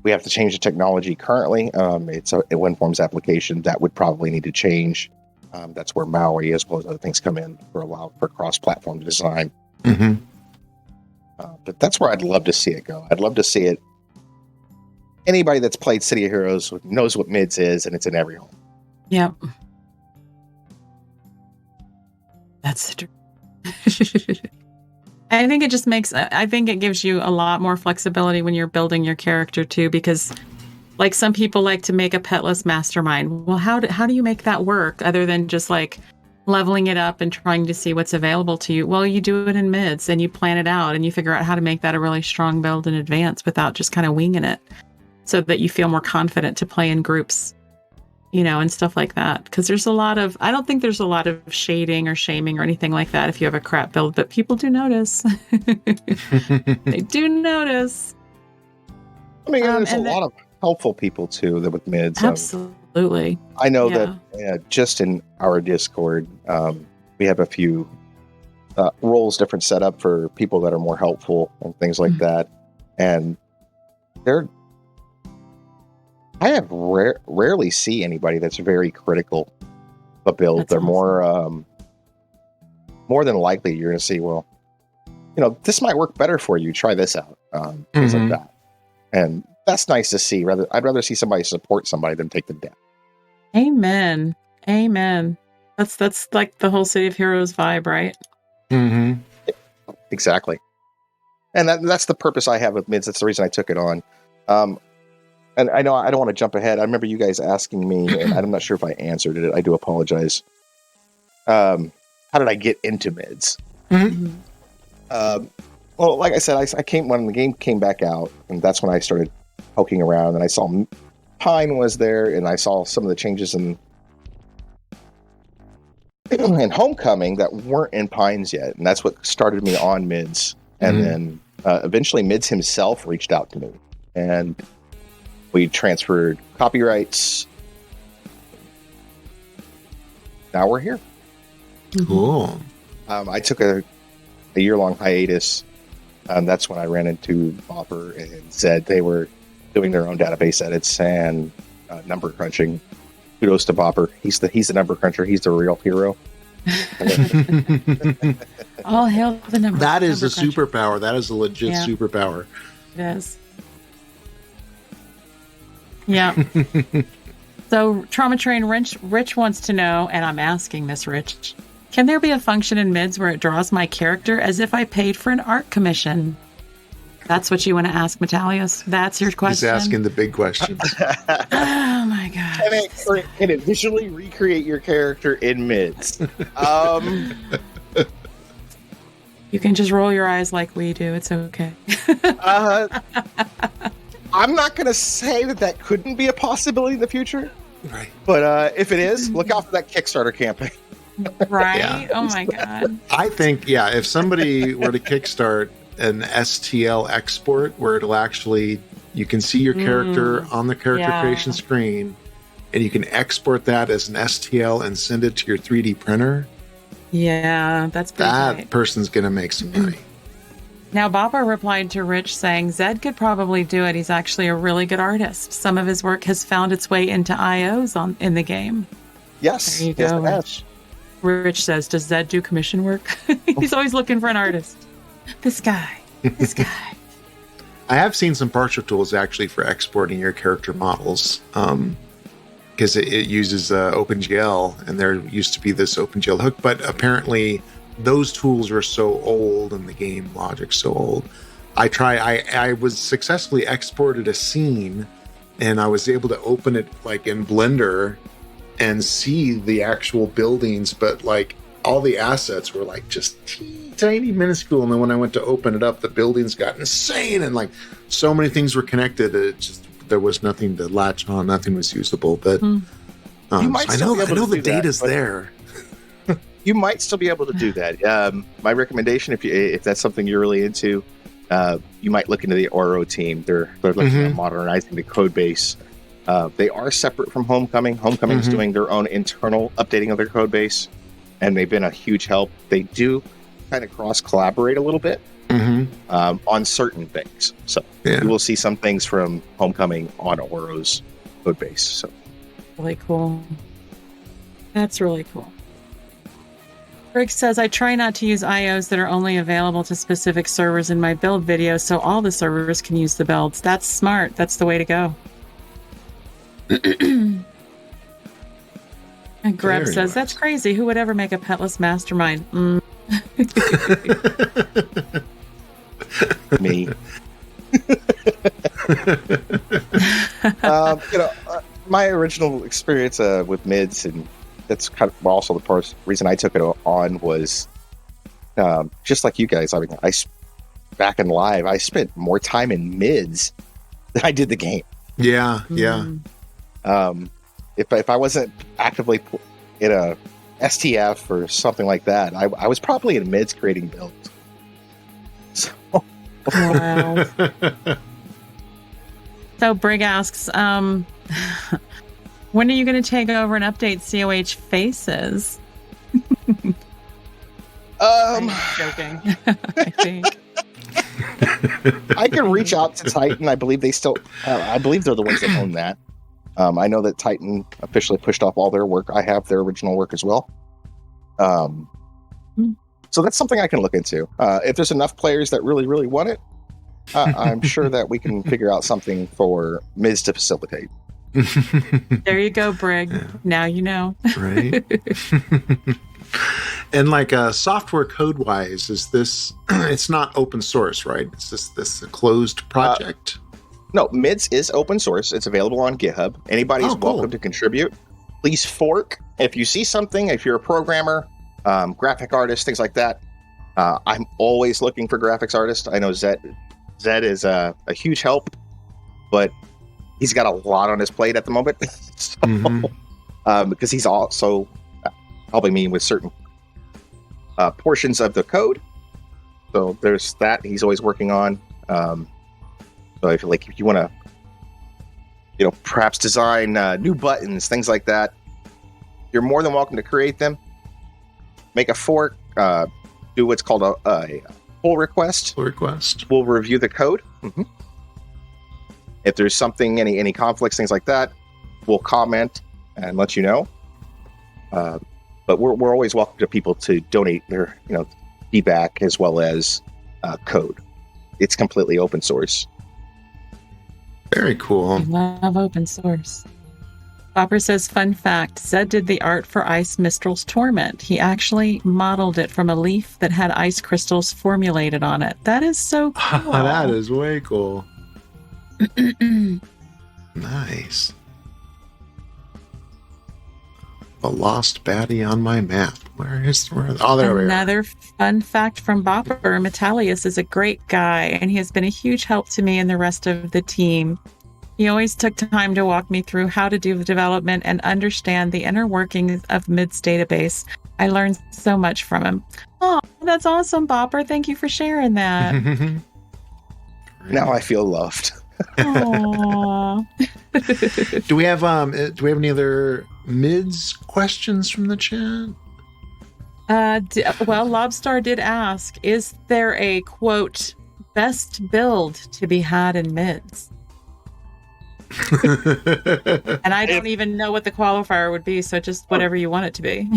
we have to change the technology currently. It's a WinForms application that would probably need to change. That's where Maui, as well as other things, come in for cross-platform design. But that's where I'd love to see it go. I'd love to see it. Anybody that's played City of Heroes knows what Mids is, and it's in every home. Yep. That's the truth. I think it gives you a lot more flexibility when you're building your character too, because like some people like to make a petless mastermind. Well, how do you make that work other than just like leveling it up and trying to see what's available to you? Well, you do it in mids and you plan it out and you figure out how to make that a really strong build in advance without just kind of winging it, so that you feel more confident to play in groups, and stuff like that. Because I don't think there's a lot of shading or shaming or anything like that if you have a crap build, but people do notice. They do notice. I mean, there's a lot of helpful people too that with mids. Absolutely. I know that just in our Discord, we have a few roles different set up for people that are more helpful and things like that. And I have rarely see anybody that's very critical of a build. That's They're awesome. more than likely you're going to see, well, this might work better for you. Try this out. Things like that. And that's nice to see. I'd rather see somebody support somebody than take the down. Amen. That's like the whole City of Heroes vibe, right? Exactly. And that's the purpose I have with mids. That's the reason I took it on. And I know I don't want to jump ahead. I remember you guys asking me, and I'm not sure if I answered it. I do apologize. How did I get into mids? Well, like I said, when the game came back out, and that's when I started poking around, and I saw Pine was there, and I saw some of the changes in Homecoming that weren't in Pines yet, and that's what started me on mids. And then eventually Mids himself reached out to me, and we transferred copyrights. Now we're here. Cool. I took a year-long hiatus. That's when I ran into Bopper and said they were doing their own database edits and number crunching. Kudos to Bopper. He's the number cruncher. He's the real hero. All hail the number. That is a cruncher. superpower. That is a legit superpower. It is. Yeah. So Trauma Train Rich wants to know, and I'm asking this, Rich, can there be a function in mids where it draws my character as if I paid for an art commission? That's what you want to ask, Metalios? That's your question? He's asking the big questions. Oh my gosh. Can it visually recreate your character in mids? You can just roll your eyes like we do. It's okay. I'm not going to say that couldn't be a possibility in the future. Right. But if it is, look out for that Kickstarter campaign. Right? Yeah. Oh my God. I think, if somebody were to kickstart an STL export where it'll actually, you can see your character on the character creation screen, and you can export that as an STL and send it to your 3D printer. Yeah, that's pretty That great. person's going to make some money. Now, Bopper replied to Rich saying, Zed could probably do it. He's actually a really good artist. Some of his work has found its way into IOs in the game. Yes. There you yes, go, it has. Rich says, does Zed do commission work? He's always looking for an artist. This guy. I have seen some partial tools actually for exporting your character models, because it uses OpenGL, and there used to be this OpenGL hook, but apparently those tools are so old and the game logic's so old. I was successfully exported a scene, and I was able to open it like in Blender and see the actual buildings, but like all the assets were like just tiny minuscule, and then when I went to open it up, the buildings got insane, and like so many things were connected, there was nothing to latch on, nothing was usable. But You might I still be able know to the do that, data's but- there. You might still be able to do that. My recommendation, if that's something you're really into, you might look into the Oro team. They're looking at modernizing the code base. They are separate from Homecoming. Homecoming's doing their own internal updating of their code base, and they've been a huge help. They do kind of cross collaborate a little bit on certain things. So you will see some things from Homecoming on Oro's code base. So Really cool. That's really cool. Rick says, I try not to use IOs that are only available to specific servers in my build videos, so all the servers can use the builds. That's smart. That's the way to go. And Greb Very says, nice. that's crazy. Who would ever make a petless mastermind? me. My original experience with Mids, and that's kind of also the reason I took it on, was just like you guys. I mean, back in live, I spent more time in Mids than I did the game. Yeah. If I wasn't actively in a STF or something like that, I was probably in Mids creating builds. So. Wow. So Brig asks, when are you going to take over and update COH faces? I'm joking. I think. I can reach out to Titan. I believe they still. I believe they're the ones that own that. I know that Titan officially pushed off all their work. I have their original work as well. So that's something I can look into. If there's enough players that really, really want it, I'm sure that we can figure out something for Miz to facilitate. There you go, Brig. Yeah. Now you know. Right. And like software code wise, is this, it's not open source, right? Is this a closed project? No, Mids is open source. It's available on GitHub. Anybody's welcome to contribute. Please fork. If you see something, if you're a programmer, graphic artist, things like that, I'm always looking for graphics artists. I know Zed is a huge help, but he's got a lot on his plate at the moment. So, because he's also helping me with certain portions of the code. So there's that he's always working on. So if you want to, perhaps design new buttons, things like that, you're more than welcome to create them. Make a fork, do what's called a pull request. We'll review the code. If there's something, any conflicts, things like that, we'll comment and let you know. But we're always welcome to people to donate their feedback as well as code. It's completely open source. Very cool. I love open source. Bopper says, fun fact, Zed did the art for Ice Mistral's Torment. He actually modeled it from a leaf that had ice crystals formulated on it. That is so cool. That is way cool. Nice. A lost baddie on my map. Where? Oh, there we are. Another fun fact from Bopper, Metalios is a great guy, and he has been a huge help to me and the rest of the team. He always took time to walk me through how to do the development and understand the inner workings of Mids database. I learned so much from him. Oh, that's awesome, Bopper. Thank you for sharing that. Now I feel loved. Aww. Do we have any other Mids questions from the chat? Well, Lobstar did ask, is there a, quote, best build to be had in mids. And I don't even know what the qualifier would be, so just whatever you want it to be.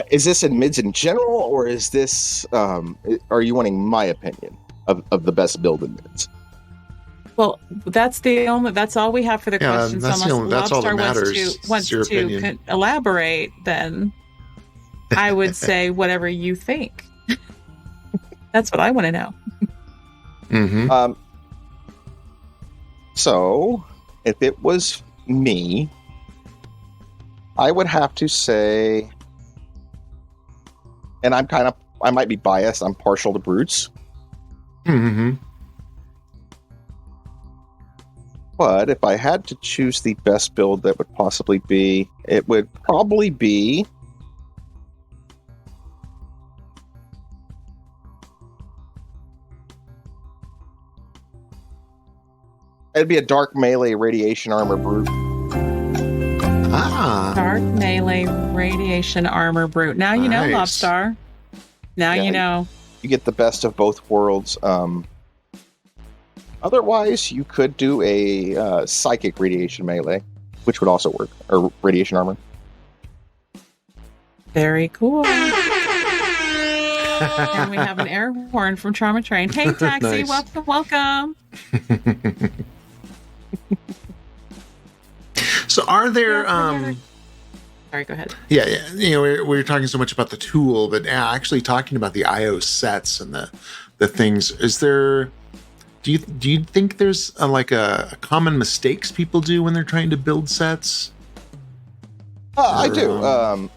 Is this in mids in general, or is this? Are you wanting my opinion of the best build in mids? Well, that's all we have for the questions. That's Unless all that Lobstar matters. wants to elaborate, then I would say whatever you think. That's what I want to know. Mm-hmm. So, if it was me, I would have to say, and I might be biased. I'm partial to brutes. Mm-hmm. But if I had to choose the best build that would possibly be, it would probably be it'd be a dark melee radiation armor brute. Dark melee radiation armor brute. Now you know, Lobstar. Now you know. You get the best of both worlds. Otherwise, you could do a psychic radiation melee, which would also work, or radiation armor. Very cool. And we have an air horn from Trauma Train. Hey, Taxi, Nice. welcome. So are there Sorry, go ahead. Yeah, you know, we're talking so much about the tool, but actually talking about the IO sets and the things. Is there? Do you think there's a common mistakes people do when they're trying to build sets? I do.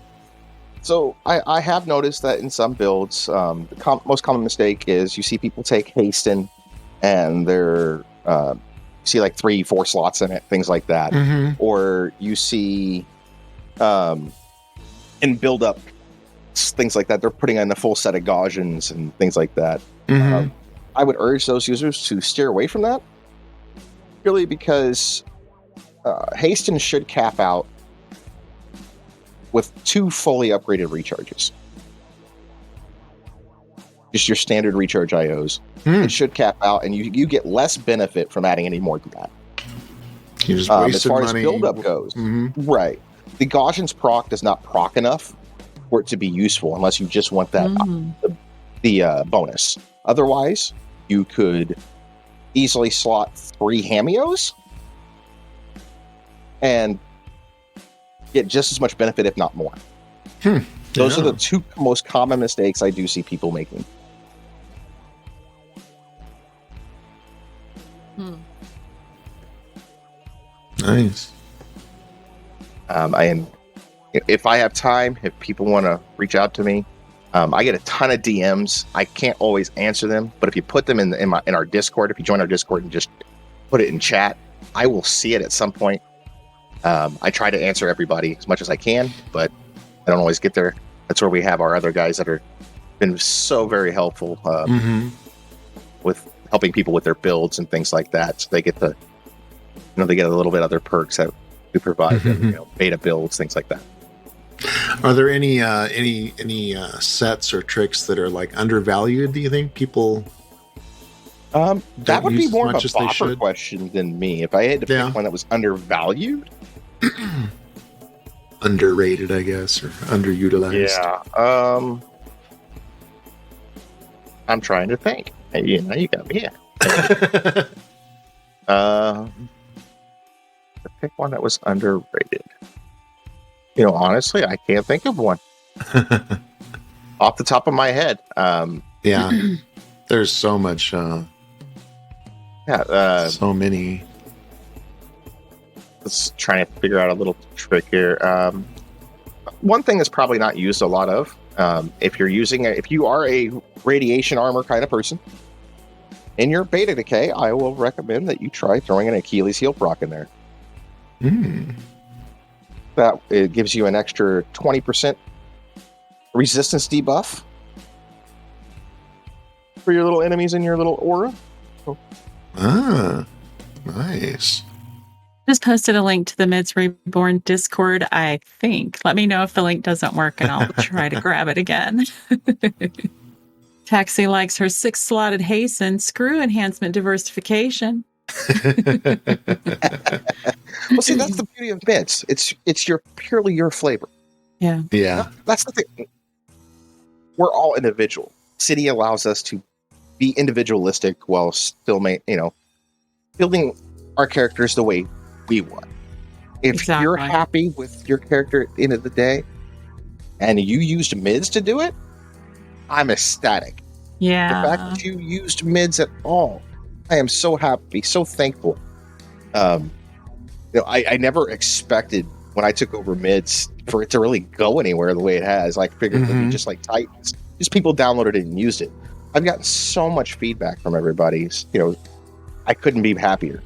So I have noticed that in some builds, the most common mistake is you see people take hasten, and they're see like 3-4 slots in it, things like that, or you see in build up things like that, they're putting in the full set of Gaussians and things like that. I would urge those users to steer away from that, purely because hasten should cap out with 2 fully upgraded recharges. Just your standard recharge IOs. It should cap out, and you get less benefit from adding any more than that. You just as far as build-up goes, right. The Gaussian's proc does not proc enough for it to be useful unless you just want that the bonus. Otherwise, you could easily slot 3 Hamios and get just as much benefit, if not more. Those are the 2 most common mistakes I do see people making. Nice. And if I have time, if people want to reach out to me, I get a ton of DMs. I can't always answer them, but if you put them in our Discord, if you join our Discord and just put it in chat, I will see it at some point. I try to answer everybody as much as I can, but I don't always get there. That's where we have our other guys that are been so very helpful with helping people with their builds and things like that. So they get they get a little bit other perks that we provide them, beta builds, things like that. Are there any sets or tricks that are like undervalued? Do you think people? That would be more of a as much as bopper question than me. If I had to pick one that was undervalued, underrated, I guess, or underutilized. Yeah. I'm trying to think. You got me. Pick one that was underrated. Honestly, I can't think of one off the top of my head. Yeah, there's so much. So many. Let's try to figure out a little trick here. One thing that's probably not used a lot of, if you are a radiation armor kind of person, in your beta decay, I will recommend that you try throwing an Achilles heel proc in there. That it gives you an extra 20% resistance debuff for your little enemies in your little aura. Nice. Just posted a link to the Mids Reborn Discord, I think. Let me know if the link doesn't work and I'll try to grab it again. Taxi likes her 6-slotted hasten. Screw enhancement diversification. Well, see, that's the beauty of Mids. It's purely your flavor. Yeah. Yeah. That's the thing. We're all individual. City allows us to be individualistic while still building our characters the way we want. If you're happy with your character at the end of the day, and you used Mids to do it, I'm ecstatic. Yeah. The fact that you used Mids at all, I am so happy, so thankful. I never expected when I took over Mids for it to really go anywhere the way it has. I figured it would be just like Titans. Just people downloaded it and used it. I've gotten so much feedback from everybody. I couldn't be happier.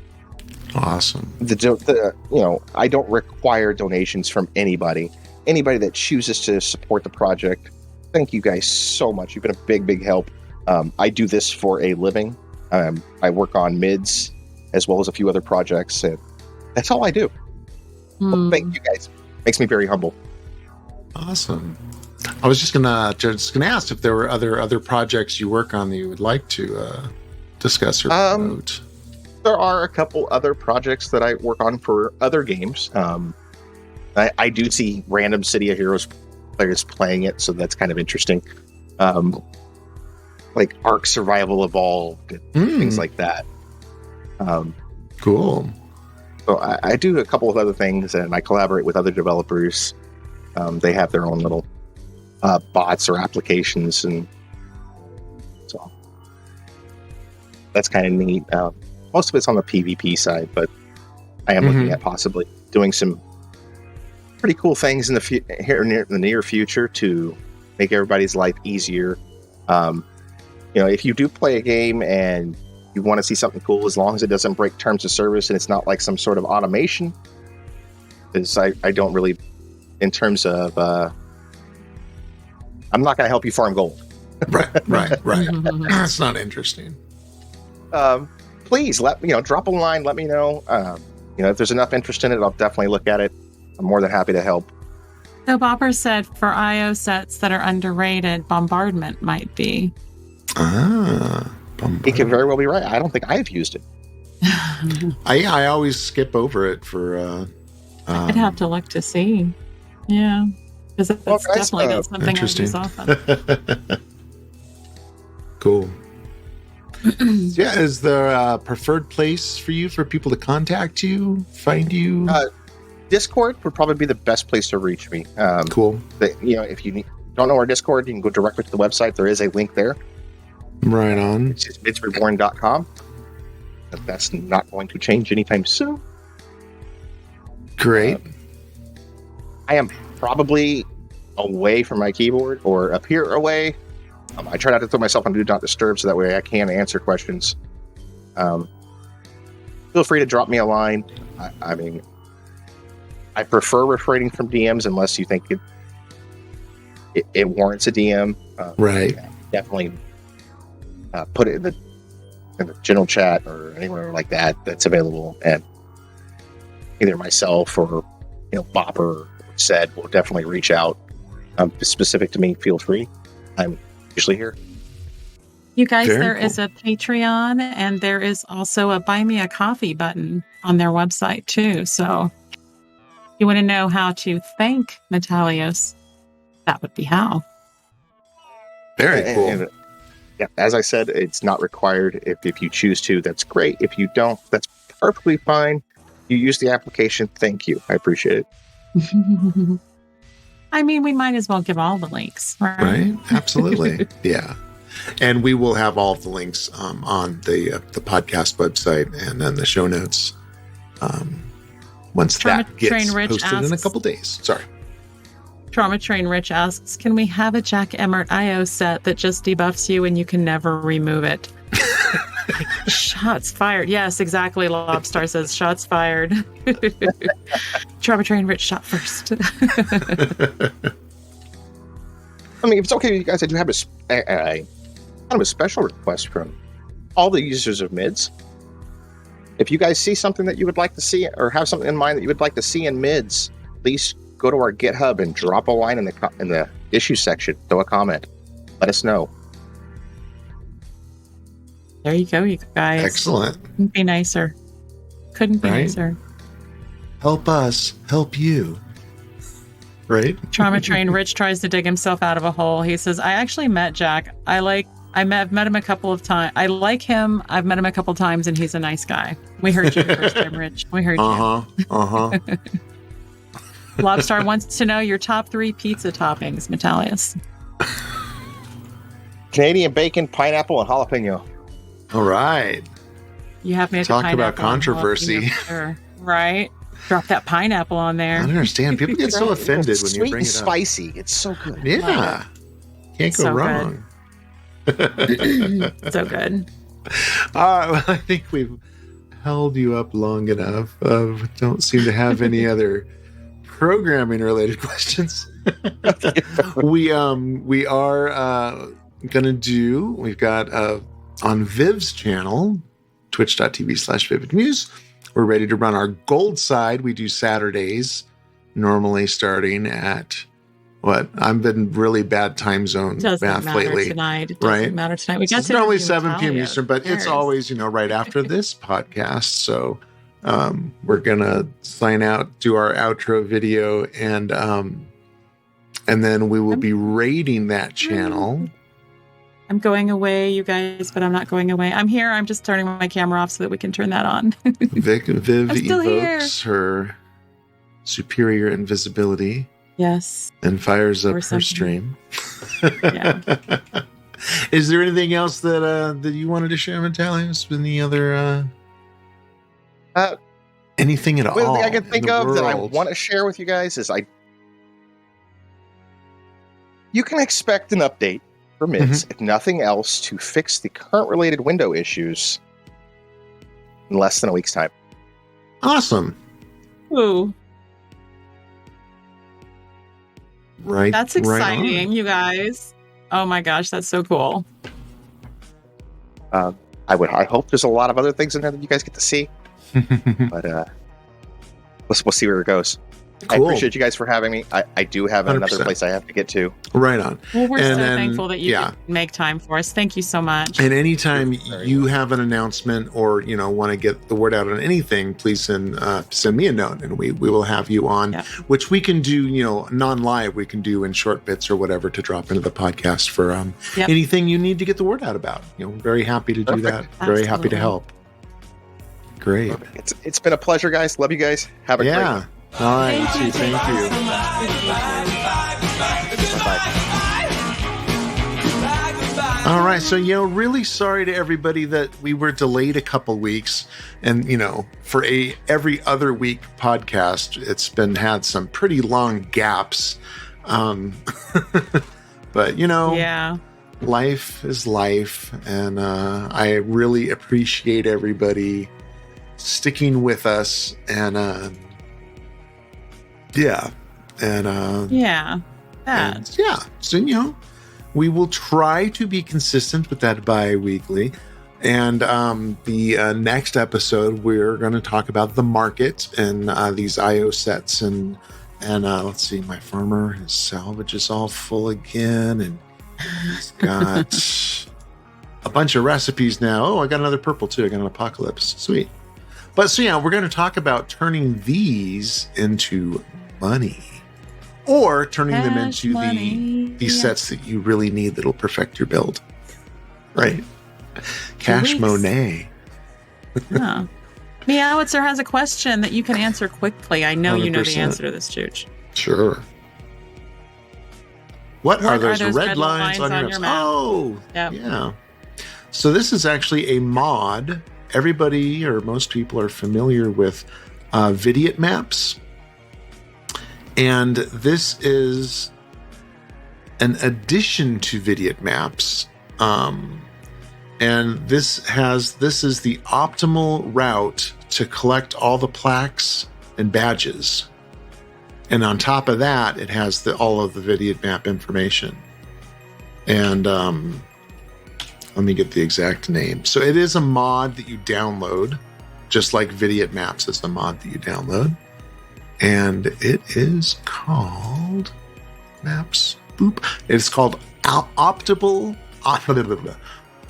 Awesome. I don't require donations from anybody. Anybody that chooses to support the project, thank you guys so much. You've been a big, big help. I do this for a living. I work on Mids as well as a few other projects, and that's all I do. Well, thank you guys. Makes me very humble. Awesome. I was just gonna ask if there were other projects you work on that you would like to discuss or promote. There are a couple other projects that I work on for other games. I do see random City of Heroes players playing it, so that's kind of interesting. Like Ark Survival Evolved, things like that. Cool. So I do a couple of other things, and I collaborate with other developers. They have their own little bots or applications, and so that's kind of neat. Most of it's on the PvP side, but I am looking at possibly doing some pretty cool things in the near future to make everybody's life easier. If you do play a game and you want to see something cool, as long as it doesn't break terms of service and it's not like some sort of automation, because I don't really, in terms of, I'm not going to help you farm gold. Right. That's not interesting. Please drop a line. Let me know. If there's enough interest in it, I'll definitely look at it. I'm more than happy to help. So Bopper said for IO sets that are underrated, Bombardment might be. It could very well be right. I don't think I've used it. I always skip over it for. I'd have to look to see. Yeah, because it's definitely not something I use often. Cool. Yeah, is there a preferred place for you for people to contact you, find you? Discord would probably be the best place to reach me. Cool. If you don't know our Discord, you can go directly to the website. There is a link there. Right on. It's just midsreborn.com. That's not going to change anytime soon. Great. I am probably away from my keyboard or up here away. I try not to throw myself on Do Not Disturb so that way I can answer questions. Feel free to drop me a line. I prefer refraining from DMs unless you think it warrants a DM. Right. Definitely put it in the general chat or anywhere like that that's available, and either myself or Bopper said will definitely reach out. Specific to me, feel free. I'm usually here. You guys, there is a Patreon, and there is also a Buy Me a Coffee button on their website too. So if you want to know how to thank Metalios, that would be how. Very cool. And, as I said, it's not required. If you choose to, that's great. If you don't, that's perfectly fine. You use the application. Thank you. I appreciate it. We might as well give all the links, right? Right? Absolutely. Yeah. And we will have all of the links on the podcast website and then the show notes once that gets posted in a couple days. Sorry. Trauma Train Rich asks, can we have a Jack Emmert IO set that just debuffs you and you can never remove it? Shots fired. Yes, exactly. Lobstar says shots fired. Trauma Train Rich shot first. If it's okay with you guys, I do have a kind of a special request from all the users of Mids. If you guys see something that you would like to see or have something in mind that you would like to see in Mids, please go to our GitHub and drop a line in the issue section. Throw a comment. Let us know. There you go, you guys. Excellent. Couldn't be nicer. Couldn't be Right? nicer. Help us, help you. Right? Trauma train Rich tries to dig himself out of a hole. He says, I actually met Jack. I've met him a couple of times. I like him. I've met him a couple times, and he's a nice guy. We heard you the first time, Rich. We heard you. Lobstar wants to know your top 3 pizza toppings, Metalios. Canadian bacon, pineapple, and jalapeno. All right. You have me at Talk the about pineapple and controversy. jalapeno for sure. Right? Drop that pineapple on I there. don't understand. People get so offended when Sweet you bring and it up. spicy. It's so good. Yeah. Can't go So wrong. So good. All right. Well, I think we've held you up long enough. Don't seem to have any other programming related questions. We are gonna do. We've got on Viv's channel, twitch.tv/vividmuse. We're ready to run our gold side. We do Saturdays, normally starting at what? I've been really bad time zone Doesn't math matter lately. tonight. It doesn't Right? matter tonight. We got It's to normally do 7 p.m. Metalios. Eastern, but Who it's cares? always, right after this podcast. So we're gonna sign out, do our outro video, and then we will be rating that channel. I'm going away, you guys, but I'm not going away. I'm here. I'm just turning my camera off so that we can turn that on. Viv I'm still evokes her superior invisibility Yes. and fires up Or her something. stream. Yeah. Is there anything else that you wanted to share, Metalios? Any other anything at One all? thing I can in think the of that I world? want to share with you guys is you can expect an update from Mids, if nothing else, to fix the current related window issues in less than a week's time. Awesome. Ooh, Right. that's right exciting, you guys. Oh my gosh, that's so cool. I hope there's a lot of other things in there that you guys get to see, on. but we'll see where it goes. I Cool. appreciate you guys for having me. I do have 100%. another place I have to get to. Right on. Well, we're And so then, thankful that you yeah. could make time for us. Thank you so much. And anytime Very you have an announcement or want to get the word out on anything, please send me a note, and we will have you on. Yeah. Which we can do, non-live. We can do in short bits or whatever to drop into the podcast for Yep. anything you need to get the word out about. Very happy to do that. Perfect. Very happy to Absolutely. help. Great. It's been a pleasure, guys. Love you guys. Have a great Yeah. one. All right. Thank you. Thank you. so much. Bye-bye. All right, so really sorry to everybody that we were delayed a couple weeks, and for every other week podcast, it's had some pretty long gaps, but Yeah. life is life, and I really appreciate everybody sticking with us, and yeah, and Yeah. That. and yeah, so we will try to be consistent with that bi-weekly. And the next episode, we're going to talk about the market and these IO sets. And let's see, my farmer, his salvage is all full again. And he's got a bunch of recipes now. Oh, I got another purple too. I got an apocalypse. Sweet. But so yeah, we're going to talk about turning these into money. Or turning them Cash into money. the sets that you really need that'll perfect your build. Right. Cash weeks. Monet. Huh. Meowitzer has a question that you can answer quickly. I know you know the 100%. answer to this, Chooch. Sure. What are those red lines on your map? Oh, Yep. yeah. So this is actually a mod. Everybody or most people are familiar with Vidiot maps. And this is an addition to Vidiot maps. And this is the optimal route to collect all the plaques and badges. And on top of that, it has all of the Vidiot map information. And let me get the exact name. So it is a mod that you download, just like Vidiot Maps is the mod that you download. And it is called Maps. Boop. It's called Optimal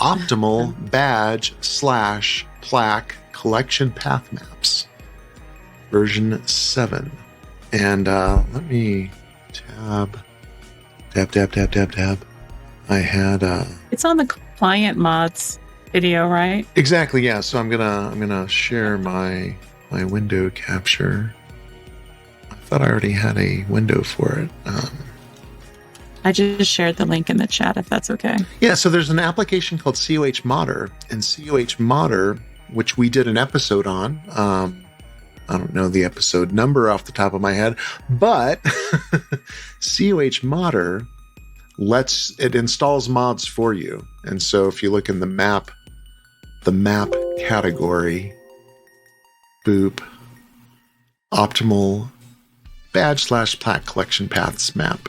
optimal badge / plaque collection path maps, version 7. And let me tab. I had It's on the client mods video, right? exactly, yeah. So I'm gonna share my window capture. I thought I already had a window for it. I just shared the link in the chat, if that's okay. Yeah, so there's an application called CoHModder, and CoHModder, which we did an episode on. I don't know the episode number off the top of my head, but CoHModder it installs mods for you. And so if you look in the map category, boop, optimal badge / plaque collection paths map.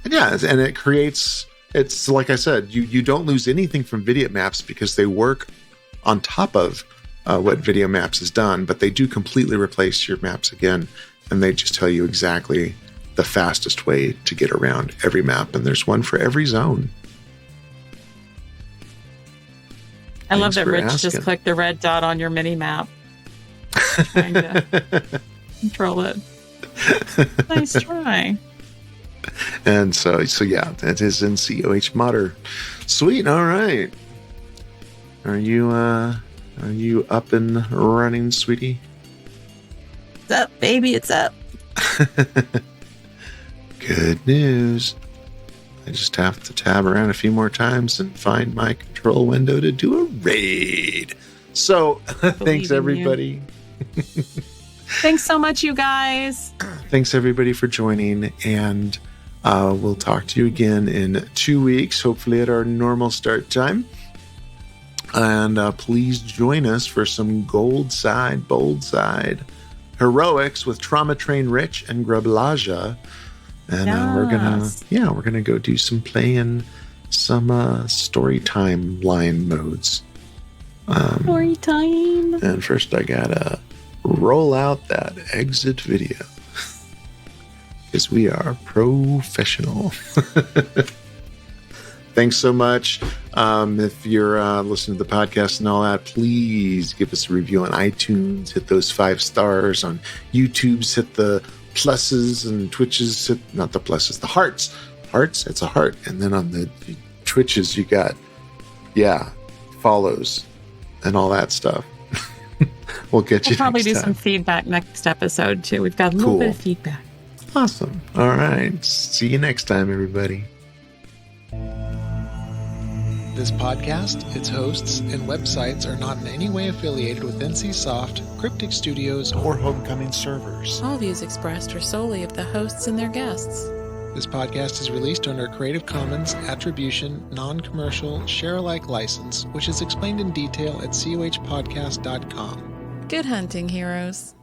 And yeah, and it creates, it's like I said, you don't lose anything from video maps because they work on top of what video maps has done, but they do completely replace your maps again, and they just tell you exactly the fastest way to get around every map, and there's one for every zone. I love that Rich asking. just clicked the red dot on your mini map. Trying to control it. Nice try. And so yeah, that is in CoHModder. Sweet. All right. Are you up and running, sweetie? It's up, baby. It's up. Good news. I just have to tab around a few more times and find my control window to do a raid. So thanks, everybody. Thanks so much, you guys. Thanks, everybody, for joining. And we'll talk to you again in 2 weeks, hopefully at our normal start time. And please join us for some bold side heroics with Trauma Train Rich and Grublaja. And we're gonna go do some playing, some story timeline modes. Story time. And first, I gotta roll out that exit video because we are professional. Thanks so much. If you're listening to the podcast and all that, please give us a review on iTunes. Hit those 5 stars on YouTube's. Hit the pluses and Twitches. Not the pluses, the hearts. Hearts, it's a heart. And then on the Twitches, you got, follows and all that stuff. We'll get you. We'll probably do next some time. feedback next episode too. We've got a little bit of feedback. Awesome. All right. See you next time, everybody. This podcast, its hosts, and websites are not in any way affiliated with NCSoft, Cryptic Studios, or Homecoming servers. All views expressed are solely of the hosts and their guests. This podcast is released under a Creative Commons Attribution, Non-Commercial, Share-alike license, which is explained in detail at CoHPodcast.com. Good hunting, heroes.